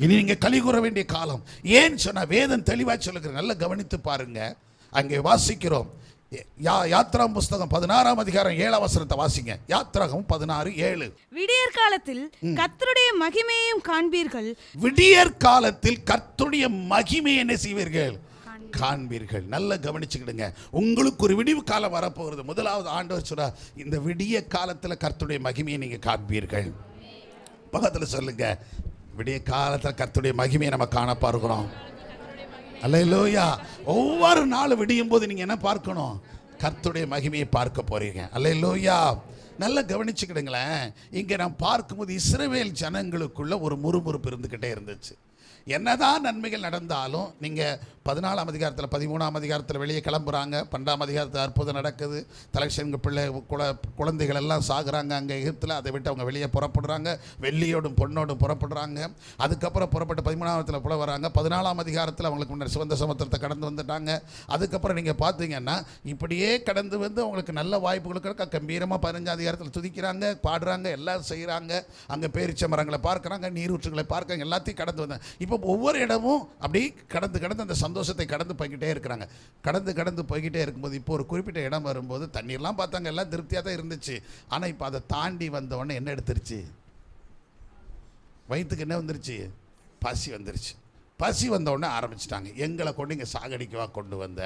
இனி நீங்க களி கூற வேண்டிய காலம். ஏன் சொன்னா வேதம் தெளிவா சொல்லுகிற, நல்லா கவனித்து பாருங்க. அங்கே வாசிக்கிறோம், யாத்ராம் புஸ்தகம் 16ஆம் அதிகாரம் 7ஆம் வசனத்தை வாசிங்க. யாத்ராகம் 16:7. விடியற் காலத்தில் கர்த்தருடைய மகிமையையும் காண்பீர்கள். விடியற் காலத்தில் கர்த்தருடைய மகிமையை என்ன செய்வீர்கள், காண்பீர்கள். நல்லா கவனிச்சுக்கிடுங்க, உங்களுக்கு ஒரு விடிவு காலம் வரப்போகிறது. முதலாவது ஆண்டவர் சொல்றார், இந்த விடிய காலத்தில் கர்த்தருடைய மகிமையை நீங்க காண்பீர்கள். பக்கத்தில் சொல்லுங்க, விடிய காலத்தில் கர்த்தருடைய மகிமையை நம்ம காண பார்க்கிறோம். அல்லேலூயா. ஒவ்வொரு நாள் விடியும் போது நீங்க என்ன பார்க்கணும், கர்த்தருடைய மகிமையை பார்க்க போறீங்க. அல்லேலூயா. நல்லா கவனிச்சுக்கிடுங்களேன். இங்க நான் பார்க்கும்போது இஸ்ரவேல் ஜனங்களுக்குள்ள ஒரு முறுமுறுப்பு இருந்துகிட்டே இருந்துச்சு. என்னதான் நன்மைகள் நடந்தாலும், நீங்கள் 14ஆம் அதிகாரத்தில் 13ஆம் அதிகாரத்தில் வெளியே கிளம்புறாங்க, 12ஆம் அதிகாரத்தில் அற்புதம் நடக்குது, தலைச்சங்க பிள்ளை குழந்தைகள் எல்லாம் சாகுறாங்க அங்கே எகிப்தில். அதை விட்டு அவங்க வெளியே புறப்படுறாங்க, வெள்ளியோடும் பொண்ணோடும் புறப்படுறாங்க. அதுக்கப்புறம் புறப்பட்டு 13ஆம் புல வராங்க. 14ஆம் அதிகாரத்தில் அவங்களுக்கு முன்னாடி சிவந்த சமுத்திரத்தை கடந்து வந்துட்டாங்க. அதுக்கப்புறம் நீங்கள் பார்த்தீங்கன்னா இப்படியே கடந்து வந்து அவங்களுக்கு நல்ல வாய்ப்புகளுக்கு கம்பீரமாக 15ஆம் அதிகாரத்தில் துதிக்கிறாங்க, பாடுறாங்க, எல்லாம் செய்கிறாங்க. அங்கே பேரிச்ச மரங்களை பார்க்குறாங்க, நீரூற்றுகளை பார்க்குறாங்க, எல்லாத்தையும் கடந்து வந்தாங்க. இப்போ ஒவ்வொரு இடமும் அப்படி கடந்து அந்த சந்தோஷத்தை கடந்து போய்கிட்டே இருக்கிறாங்க. கடந்து போய்கிட்டே இருக்கும்போது இப்போ ஒரு குறிப்பிட்ட இடம் வரும்போது தண்ணீர்லாம் பார்த்தாங்க, எல்லாம் திருப்தியாக தான் இருந்துச்சு. ஆனால் இப்போ அதை தாண்டி வந்தவொடனே என்ன எடுத்துருச்சு, வயிற்றுக்கு என்ன வந்துருச்சு, பசி வந்துருச்சு. பசி வந்தவுடனே ஆரம்பிச்சிட்டாங்க, எங்களை கொண்டு இங்கே சாகடிக்கவா கொண்டு வந்த,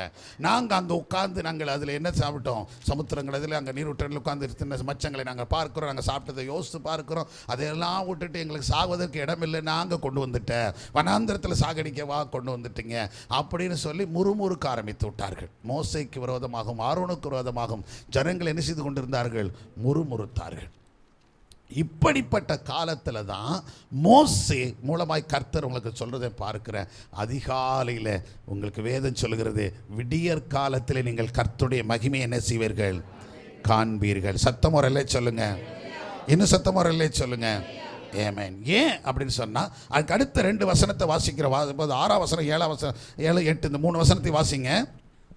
நாங்கள் அங்கே உட்காந்து நாங்கள் அதில் என்ன சாப்பிட்டோம், சமுத்திரங்கள் அதில் அங்கே நீரூற்றில் உட்காந்து சின்ன மச்சங்களை நாங்கள் பார்க்குறோம், நாங்கள் சாப்பிட்டதை யோசித்து பார்க்குறோம், அதையெல்லாம் விட்டுட்டு எங்களுக்கு சாவதற்கு இடம் இல்லை, நாங்கள் கொண்டு வந்துட்டேன், வனாந்திரத்தில் சாகடிக்கவா கொண்டு வந்துட்டீங்க அப்படின்னு சொல்லி முறுமுறுக்க ஆரம்பித்து விட்டார்கள். மோசேக்கு விரோதமாகவும் ஆரோனுக்கு விரோதமாகவும் ஜனங்கள் என்ன செய்து கொண்டிருந்தார்கள், முறுமுறுத்தார்கள். இப்படிப்பட்ட காலத்தில் தான் மோசே மூலமாய் கர்த்தர் உங்களுக்கு சொல்கிறதை பார்க்கிறேன். அதிகாலையில் உங்களுக்கு வேதம் சொல்கிறது, விடியற் காலத்தில் நீங்கள் கர்த்தருடைய மகிமையை என்ன செய்வீர்கள், காண்பீர்கள். சத்தமுறையிலே சொல்லுங்க, இன்னும் சத்தமுறையிலே சொல்லுங்க. ஆமென். ஏன் அப்படின்னு சொன்னால், அதுக்கு அடுத்த 2 வசனத்தை வாசிக்கிற 6ஆம் வசனம் 7ஆம் வசனம் 7, 8 இந்த 3 வசனத்தை வாசிங்க.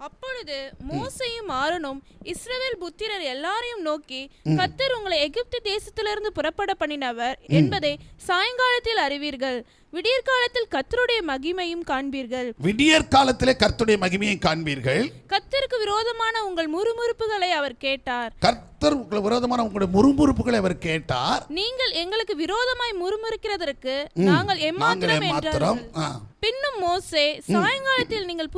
அப்பொழுது மோசேயும் ஆரோனும் இஸ்ரவேல் புத்திரர் எல்லாரையும் நோக்கி, கர்த்தர் உங்களை எகிப்து தேசத்திலிருந்து புறப்பட பண்ணினவர் என்பதை சாயங்காலத்தில் அறிவீர்கள். விடியற் காலத்தில் கர்த்தருடைய மகிமையும் காண்பீர்கள். விடியற் காலத்திலே கர்த்தருடைய மகிமையை காண்பீர்கள். கர்த்தருக்கு விரோதமான உங்கள் முறுமுறுப்புகளை அவர் கேட்டார். கர்த்தருக்கு விரோதமான உங்களுடைய முறுமுறுப்புகளை அவர் கேட்டார். நீங்கள் எங்களுக்கு விரோதமாய் முறுமுறுக்கிறதற்கு நாங்கள் எம்மாத்திரம் என்றார்கள். பின்னும் மோசே, சாயங்காலத்தில் நீங்கள்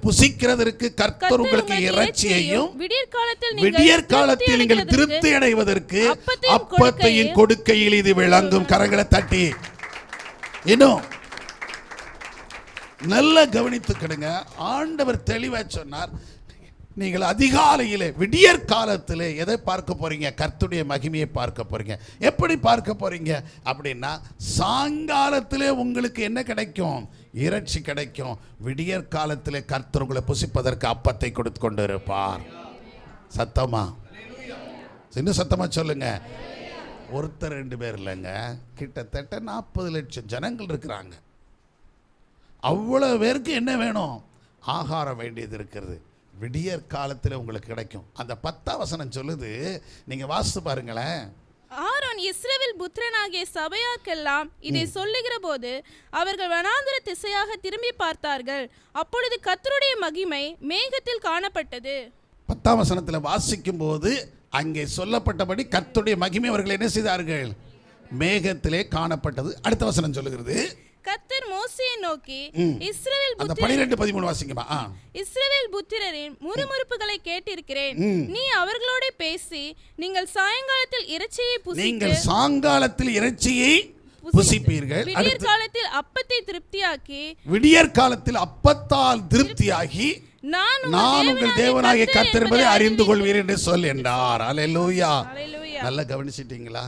புசிக்கிறதற்கு கர்த்தர் உங்களுக்கு இறைச்சியையும் விடியற் காலத்தில் நீங்கள் திருப்தி அடைவதற்கு அப்பத்தையும் கொடுக்கையில் இது விளங்கும். கரங்களை தட்டி இன்னும் நல்லா கவனித்துக்கிடுங்க. ஆண்டவர் தெளிவா சொன்னார், நீங்கள் அதிகாலையிலே விடியற் காலத்திலே எதை பார்க்க போறீங்க? கர்த்தருடைய மகிமையை பார்க்க போறீங்க. எப்படி பார்க்க போறீங்க அப்படின்னா, சாயங்காலத்திலே உங்களுக்கு என்ன கிடைக்கும்? இறைச்சி கிடைக்கும். விடியற் காலத்திலே கர்த்தர் உங்களை புசிப்பதற்கு அப்பத்தை கொடுத்து கொண்டு இருப்பார். சத்தமா, இன்னும் சத்தமா சொல்லுங்க. ஒருத்தர் 2 பேர் இல்லைங்க, கிட்டத்தட்ட 40 லட்சம் ஜனங்கள் இருக்கிறாங்க. அவ்வளவு பேருக்கு என்ன வேணும்? ஆகாரம் வேண்டியது இருக்கிறது. விடியற் காலத்தில் உங்களுக்கு கிடைக்கும். அந்த 10ஆம் வசனம் சொல்லுது, நீங்க வாசித்து பாருங்களேன். ஆரோன் இஸ்ரவேல் புத்திரனாகிய சபையார்க்கெல்லாம் இதை சொல்லுகிற போது அவர்கள் வனாந்தர திசையாக திரும்பி பார்த்தார்கள். அப்பொழுது கர்த்தருடைய மகிமை மேகத்தில் காணப்பட்டது. 10ஆம் வசனத்தில் வாசிக்கும் போது அங்கே சொல்லப்பட்டபடி கர்த்தருடைய மகிமை அவர்கள் என்ன செய்தார்கள்? மேகத்திலே காணப்பட்டது. அடுத்த வசனம் சொல்லுகிறது, கர்த்தர் மோசேயை நோக்கி, அந்த 12-13 வாசிங்கமா. இஸ்ரவேல் புத்திரரின் முறுமுறுப்புகளை கேட்டிருக்கிறேன். நீ அவர்களோட பேசி, நீங்கள் சாயங்காலத்தில் இறைச்சியை புசிப்பீர்கள். விடியற் காலத்தில் அப்பத்தை திருப்தியாக்கி, விடியற் காலத்தில் அப்பத்தால் திருப்தியாகி நான் உங்கள் தேவனாகிய கர்த்தர் என்பதை அறிந்து கொள்வீர் என்று சொல் என்றார். அல்லேலூயா. நல்லா கவனிச்சிட்டீங்களா?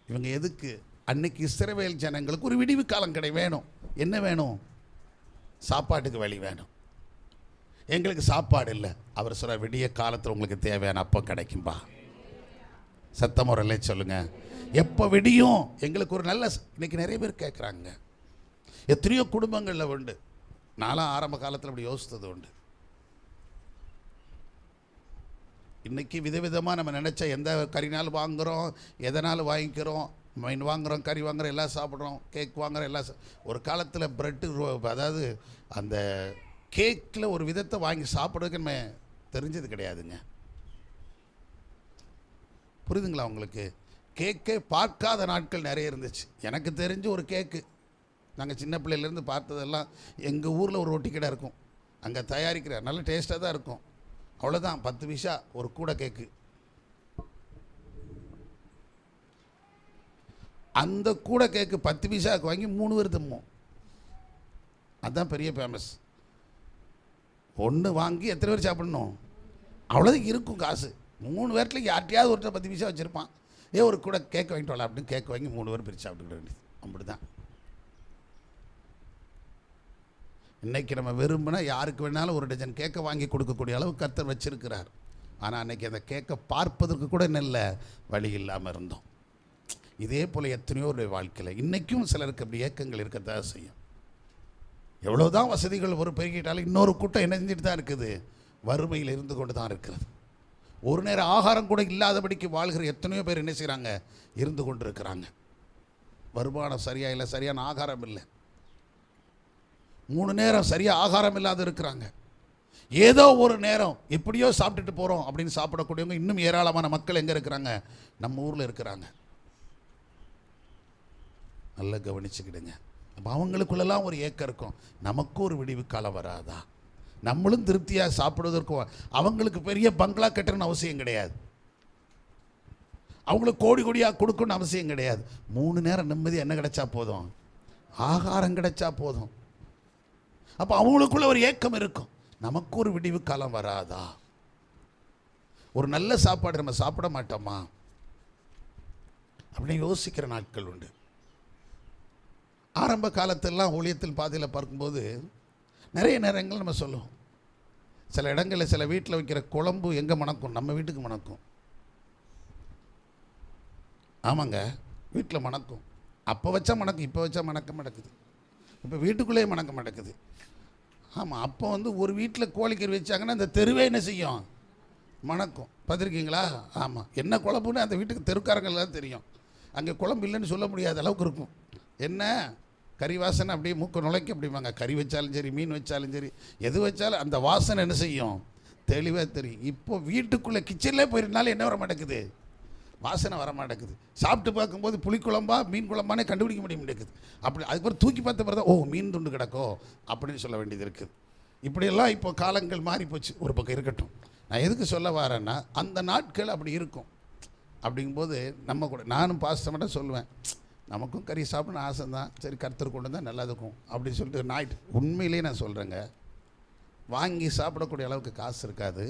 இவங்க எதுக்கு? அன்னைக்கு இஸ்ரவேல் ஜனங்களுக்கு ஒரு விடிவு காலம் வேணும். என்ன வேணும்? சாப்பாட்டுக்கு வழி வேணும். எங்களுக்கு சாப்பாடு இல்லை. அவர் சொல்ற, விடிய காலத்தில் உங்களுக்கு தேவையான அப்போ கிடைக்கும்பா. சத்தமுறையிலே சொல்லுங்க. எப்போ விடியும்? எங்களுக்கு ஒரு நல்ல, இன்னைக்கு நிறைய பேர் கேட்குறாங்க. எத்தனையோ குடும்பங்களில் உண்டு. நானும் ஆரம்ப காலத்தில் அப்படி யோசித்தது உண்டு. இன்னைக்கு விதவிதமாக நம்ம நினச்ச எந்த கறினாலும் வாங்குகிறோம், எதனாலும் வாங்கிக்கிறோம், மீன் வாங்குகிறோம், கறி வாங்குகிறோம், எல்லாம் சாப்பிட்றோம், கேக் வாங்குகிறோம், எல்லாம். ஒரு காலத்தில் ப்ரெட்டு, அதாவது அந்த கேக்கில் ஒரு விதத்தை வாங்கி சாப்பிட்றதுக்கு நம்ம தெரிஞ்சது கிடையாதுங்க. புரியுதுங்களா உங்களுக்கு? கேக்கே பார்க்காத நாட்கள் நிறைய இருந்துச்சு. எனக்கு தெரிஞ்ச ஒரு கேக்கு, நாங்கள் சின்ன பிள்ளையிலேருந்து பார்த்ததெல்லாம், எங்கள் ஊரில் ஒரு ரொட்டி கடை இருக்கும், அங்கே தயாரிக்கிற நல்ல டேஸ்ட்டாக தான் இருக்கும். அவ்வளோதான், 10 பைசா ஒரு கூட கேக்கு. அந்த கூட கேக்கு 10 பைசாவுக்கு வாங்கி 3 பேர் திம்போம். அதுதான் பெரிய ஃபேமஸ். ஒன்று வாங்கி எத்தனை பேர் சாப்பிடணும்? அவ்வளோதான் இருக்கும் காசு. 3 பேர்த்தில் யார்ட்டையாவது ஒருத்தர் 10 பைசா வச்சுருப்பான். ஒரு கூட கேக் வாங்கிட்டு வரலாம் அப்படின்னு கேக் வாங்கி 3 பேர் பிரித்து சாப்பிட்டுக்கிட வேண்டியது. அப்படி தான் இன்றைக்கி நம்ம விரும்பினா யாருக்கு வேணாலும் ஒரு டஜன் கேக்கை வாங்கி கொடுக்கக்கூடிய அளவு கர்த்தர் வச்சிருக்கிறார். ஆனால் அன்றைக்கி அந்த கேக்கை பார்ப்பதற்கு கூட நல்ல வழி இல்லாமல் இருந்தோம். இதே போல் எத்தனையோ ஒரு வாழ்க்கையில் இன்றைக்கும் சிலருக்கு அப்படி ஏக்கங்கள் இருக்கத்தான் செய்யும். எவ்வளோதான் வசதிகள் ஒரு பெருகிட்டாலும் இன்னொரு கூட்டம் என்ன செஞ்சுட்டு தான் இருக்குது? வறுமையில் இருந்து கொண்டு தான் இருக்கிறது. ஒரு நேரம் ஆகாரம் கூட இல்லாதபடிக்கு வாழ்கிற எத்தனையோ பேர் என்ன செய்கிறாங்க? இருந்து கொண்டு இருக்கிறாங்க. வருமானம் சரியா இல்லை, சரியான ஆகாரம் இல்லை, 3 நேரம் சரியாக ஆகாரம் இல்லாத இருக்கிறாங்க. ஏதோ ஒரு நேரம் எப்படியோ சாப்பிட்டுட்டு போகிறோம் அப்படின்னு சாப்பிடக்கூடியவங்க இன்னும் ஏராளமான மக்கள் எங்கே இருக்கிறாங்க? நம்ம ஊரில் இருக்கிறாங்க. நல்லா கவனிச்சுக்கிடுங்க. அப்போ அவங்களுக்குள்ளெல்லாம் ஒரு ஏக்கம் இருக்கும், நமக்கும் ஒரு விடிவு காலம் வராதா? நம்மளும் திருப்தியாக சாப்பிடுவதற்கும். அவங்களுக்கு பெரிய பங்களா கட்டணும்னு அவசியம் கிடையாது, அவங்களுக்கு கோடி கோடியாக கொடுக்கணும்னு அவசியம் கிடையாது. 3 நேரம் நிம்மதி என்ன கிடைச்சா போதும்? ஆகாரம் கிடைச்சா போதும். அப்போ அவங்களுக்குள்ள ஒரு ஏக்கம் இருக்கும், நமக்கு ஒரு விடிவு காலம் வராதா? ஒரு நல்ல சாப்பாடு நம்ம சாப்பிட மாட்டோமா அப்படின்னு யோசிக்கிற நாட்கள் உண்டு. ஆரம்ப காலத்திலலாம் ஊழியத்தில் பாதையில் பார்க்கும்போது நிறைய நேரங்கள் நம்ம சொல்லுவோம், சில இடங்களில் சில வீட்டில் வைக்கிற குழம்பு எங்கே மணக்கும்? நம்ம வீட்டுக்கு மணக்கும். ஆமாங்க, வீட்டில் மணக்கும். அப்போ வச்சா மணக்கும், இப்போ வச்சா மணக்க மாட்டேக்குது. இப்போ வீட்டுக்குள்ளேயே மணக்க மாட்டேக்குது. ஆமாம், அப்போ ஒரு வீட்டில் கோழிக்கறி வச்சாங்கன்னா அந்த தெருவே என்ன செய்யும்? மணக்கும். பார்த்துருக்கீங்களா? ஆமாம், என்ன குழம்புன்னு அந்த வீட்டுக்கு தெருக்காரங்கள்லாம் தெரியும். அங்கே குழம்பு இல்லைன்னு சொல்ல முடியாத அளவுக்கு இருக்கும். என்ன கறி வாசனை அப்படியே மூக்க நுழைக்க அப்படிம்பாங்க. கறி வச்சாலும் சரி, மீன் வச்சாலும் சரி, எது வச்சாலும் அந்த வாசனை என்ன செய்யும்? தெளிவாக தெரியும். இப்போ வீட்டுக்குள்ளே கிச்சன்லேயே போயிருந்தாலும் என்ன வர மாட்டேங்குது? வாசனை வர மாட்டேங்குது. சாப்பிட்டு பார்க்கும்போது புளிக்குழம்பா மீன் குழம்பானே கண்டுபிடிக்க முடிய மாட்டேங்குது. அப்படி அதுக்கப்புறம் தூக்கி பார்த்த பிறகு தான் மீன் துண்டு கிடக்கோ அப்படின்னு சொல்ல வேண்டியது இருக்குது. இப்படியெல்லாம் இப்போ காலங்கள் மாறி போச்சு. ஒரு பக்கம் இருக்கட்டும், நான் எதுக்கு சொல்ல வரேன்னா, அந்த நாட்கள் அப்படி இருக்கும். அப்படிங்கும்போது நம்ம கூட நானும் பாஸ்டர்கிட்ட சொல்லுவேன், நமக்கும் கறி சாப்பிடணும் ஆசை தான், சரி கர்த்தர் கொண்டு வந்தால் நல்லதுக்கும் அப்படின்னு சொல்லிட்டு நாய்ட்டு உண்மையிலே நான் சொல்கிறேங்க, வாங்கி சாப்பிடக்கூடிய அளவுக்கு காசு இருக்காது.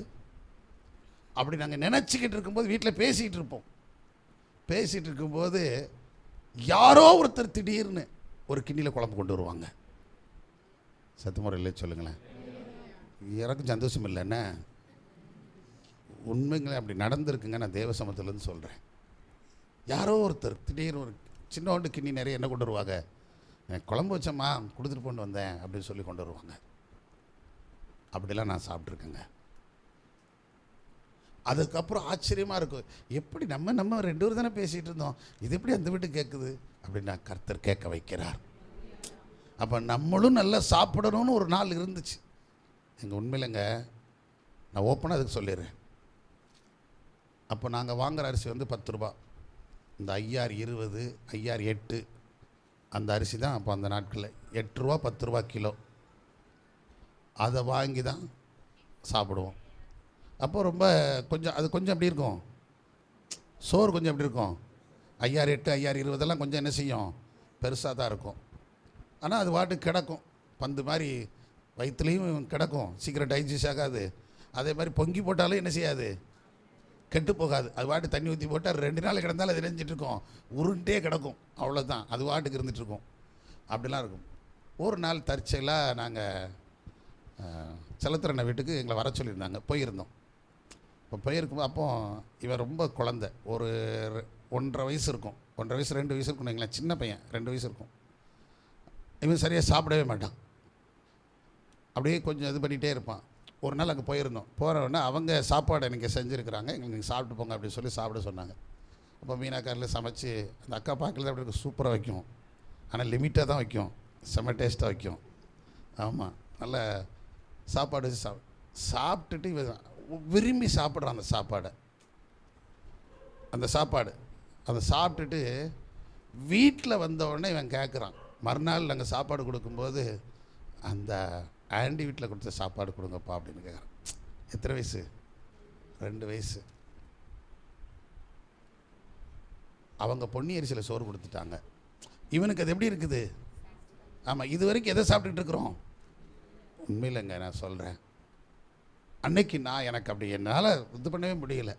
அப்படி நாங்கள் நினச்சிக்கிட்டு இருக்கும்போது வீட்டில் பேசிகிட்டு இருப்போம். பேசிகிட்டு இருக்கும்போது யாரோ ஒருத்தர் திடீர்னு ஒரு கிண்ணியில் குழம்பு கொண்டு வருவாங்க. சத்தமுறை இல்லை சொல்லுங்களேன், எனக்கும் சந்தோஷம் இல்லைன்னா உண்மைங்களே அப்படி நடந்திருக்குங்க. நான் தேவ சமூகத்திலேருந்து சொல்கிறேன். யாரோ ஒருத்தர் திடீர்னு ஒரு சின்னோண்டு கிண்ணி நிறைய என்ன கொண்டு வருவாங்க, குழம்பு வச்சம்மா கொடுத்துட்டு கொண்டு வந்தேன் அப்படின்னு சொல்லி கொண்டு வருவாங்க. அப்படிலாம் நான் சாப்பிட்ருக்கேங்க. அதுக்கப்புறம் ஆச்சரியமாக இருக்கும், எப்படி நம்ம 2 பேர் தானே பேசிகிட்டு இருந்தோம், இது எப்படி அந்த வீட்டு கேட்குது அப்படின்னு நான் கர்த்தர் கேட்க வைக்கிறார். அப்போ நம்மளும் நல்லா சாப்பிடணும்னு ஒரு நாள் இருந்துச்சு. எங்கள் உண்மையிலங்க நான் ஓப்பனாக அதுக்கு சொல்லிடுறேன். அப்போ நாங்கள் வாங்குகிற அரிசி வந்து 10 ரூபா. இந்த ஐஆர் 20, ஐஆர் 8 அந்த அரிசி தான் அப்போ அந்த நாட்களில் 8 ரூபா 10 ரூபா கிலோ. அதை வாங்கி தான் சாப்பிடுவோம். அப்போ ரொம்ப கொஞ்சம் அது கொஞ்சம் எப்படி இருக்கும், சோறு கொஞ்சம் எப்படி இருக்கும், ஐஆர் 8 ஐஆர் 20 கொஞ்சம் என்ன செய்யும், பெருசாக தான் இருக்கும். ஆனால் அது வாட்டுக்கு கிடக்கும், பந்து மாதிரி வயிற்றுலேயும் கிடக்கும், சீக்கிரம் டைஜஸ்ட் ஆகாது. அதே மாதிரி பொங்கி போட்டாலும் என்ன செய்யாது, கெட்டு போகாது. அது வாட்டு தண்ணி ஊற்றி போட்டால் 2 நாள் கிடந்தாலும் அது இணைஞ்சிட்ருக்கோம், உருண்டே கிடக்கும், அவ்வளோதான், அது வாட்டுக்கு இருந்துகிட்ருக்கும். அப்படிலாம் இருக்கும். ஒரு நாள் தற்செயலாக நாங்கள் செல்லத்திரண்ண வீட்டுக்கு எங்களை வர சொல்லியிருந்தாங்க, போயிருந்தோம். இப்போ போயிருக்கும்போது அப்போ இவன் ரொம்ப குழந்தை, ஒரு 1.5 வயசு இருக்கும், 1.5 வயசு 2 வயசு இருக்கணும் எங்களை, சின்ன பையன் 2 வயசு இருக்கும். இவன் சரியாக சாப்பிடவே மாட்டான், அப்படியே கொஞ்சம் இது பண்ணிகிட்டே இருப்பான். ஒரு நாள் அங்கே போயிருந்தோம். போகிறவொடனே அவங்க சாப்பாடு எனக்கு செஞ்சுருக்குறாங்க, எங்களுக்கு நீங்கள் சாப்பிட்டு போங்க அப்படின்னு சொல்லி சாப்பிட சொன்னாங்க. அப்போ மீனாக்காரில் சமைச்சு அந்த அக்கா பார்க்கல அப்படி இருக்கும், சூப்பராக வைக்கும், ஆனால் லிமிட்டாக தான் வைக்கும், செம்ம டேஸ்ட்டாக வைக்கும். ஆமாம், நல்ல சாப்பாடு வச்சு சாப்பிட்டுட்டு இவன் விரும்பி சாப்பிட்றான் அந்த சாப்பாடு அதை சாப்பிட்டுட்டு வீட்டில் வந்தவுடனே இவன் கேட்குறான். மறுநாள் நாங்கள் சாப்பாடு கொடுக்கும்போது, அந்த ஆண்டி வீட்டில் கொடுத்த சாப்பாடு கொடுங்கப்பா அப்படின்னு கேட்குறான். எத்தனை வயசு, 2 வயசு. அவங்க பொன்னி அரிசியில் சோறு கொடுத்துட்டாங்க. இவனுக்கு அது எப்படி இருக்குது, ஆமாம், இது வரைக்கும் எதை சாப்பிட்டுட்டு இருக்கிறோம், உண்மையில்லைங்க நான் சொல்கிறேன். அன்னைக்கு நான் எனக்கு அப்படி என்னால் இது பண்ணவே முடியல.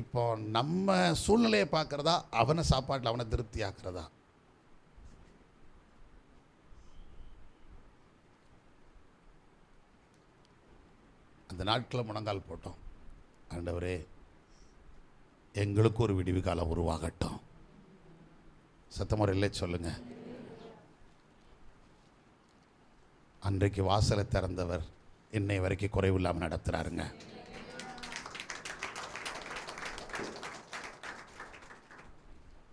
இப்போ நம்ம சூழ்நிலையை பார்க்குறதா, அவனை சாப்பாட்டில் அவனை திருப்தி ஆக்குறதா? அந்த நாட்களில் முழங்கால் போட்டோம், ஆண்டவரே எங்களுக்கு ஒரு விடிவு காலம் உருவாகட்டும். சத்தமுறை சொல்லுங்க. அன்றைக்கு வாசலை திறந்தவர் இன்னை வரைக்கும் குறைவில்லாமல் நடத்துகிறாருங்க.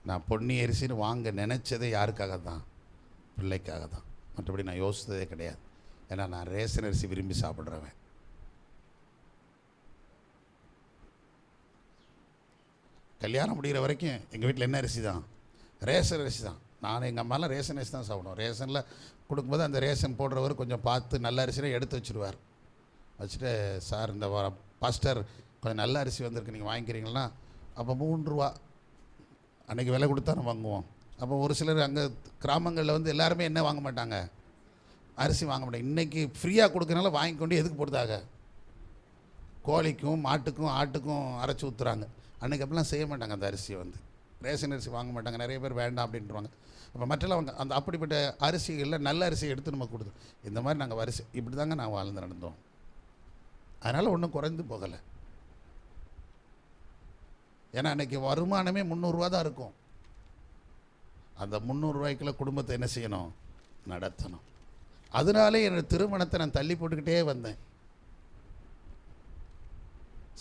நான் பொன்னி அரிசின்னு வாங்க நினச்சதே யாருக்காக தான், பிள்ளைக்காக தான். மற்றபடி நான் யோசித்ததே கிடையாது. ஏன்னா நான் ரேஷன் அரிசி விரும்பி சாப்பிட்றவன். கல்யாணம் முடிகிற வரைக்கும் எங்கள் வீட்டில் என்ன அரிசி தான், ரேஷன் அரிசி தான். நான் எங்கள் அம்மாலாம் ரேஷன் அரிசி தான் சாப்பிடுவோம். ரேஷனில் கொடுக்கும்போது அந்த ரேஷன் போடுறவர் கொஞ்சம் பார்த்து நல்ல அரிசியை எடுத்து வச்சுருவார். வச்சுட்டு, சார் இந்த பாஸ்டர் கொஞ்சம் நல்ல அரிசி வந்திருக்கு, நீங்கள் வாங்கிக்கிறீங்களா? அப்போ 3 ரூபா அன்றைக்கி விலை கொடுத்தா நம்ம வாங்குவோம். அப்போ ஒரு சிலர் அங்கே கிராமங்களில் வந்து எல்லாருமே என்ன வாங்க மாட்டாங்க, அரிசி வாங்க மாட்டாங்க. இன்றைக்கி ஃப்ரீயாக கொடுக்கறனால வாங்கி கொண்டு எதுக்கு போடுறாங்க, கோழிக்கும் மாட்டுக்கும் ஆட்டுக்கும் அரைச்சி ஊற்றுறாங்க. அன்றைக்கி அப்படிலாம் செய்ய மாட்டாங்க. அந்த அரிசியை வந்து ரேஷன் அரிசி வாங்க மாட்டாங்க, நிறைய பேர் வேண்டாம் அப்படின்ட்டுருவாங்க. அப்போ மற்றெல்லாம் அவங்க அந்த அப்படிப்பட்ட அரிசிகளில் நல்ல அரிசியை எடுத்து நம்ம கொடுத்து, இந்த மாதிரி நாங்கள் அரிசி இப்படி தாங்க நாங்கள் வாழ்ந்து நடந்தோம். அதனால் ஒன்றும் குறைந்து போகலை. ஏன்னா அன்றைக்கி வருமானமே 300 ரூபா தான் இருக்கும். அந்த 300 ரூபாய்க்குள்ள குடும்பத்தை என்ன செய்யணும், நடத்தணும். அதனாலே என்னோடய திருமணத்தை நான் தள்ளி போட்டுக்கிட்டே வந்தேன்.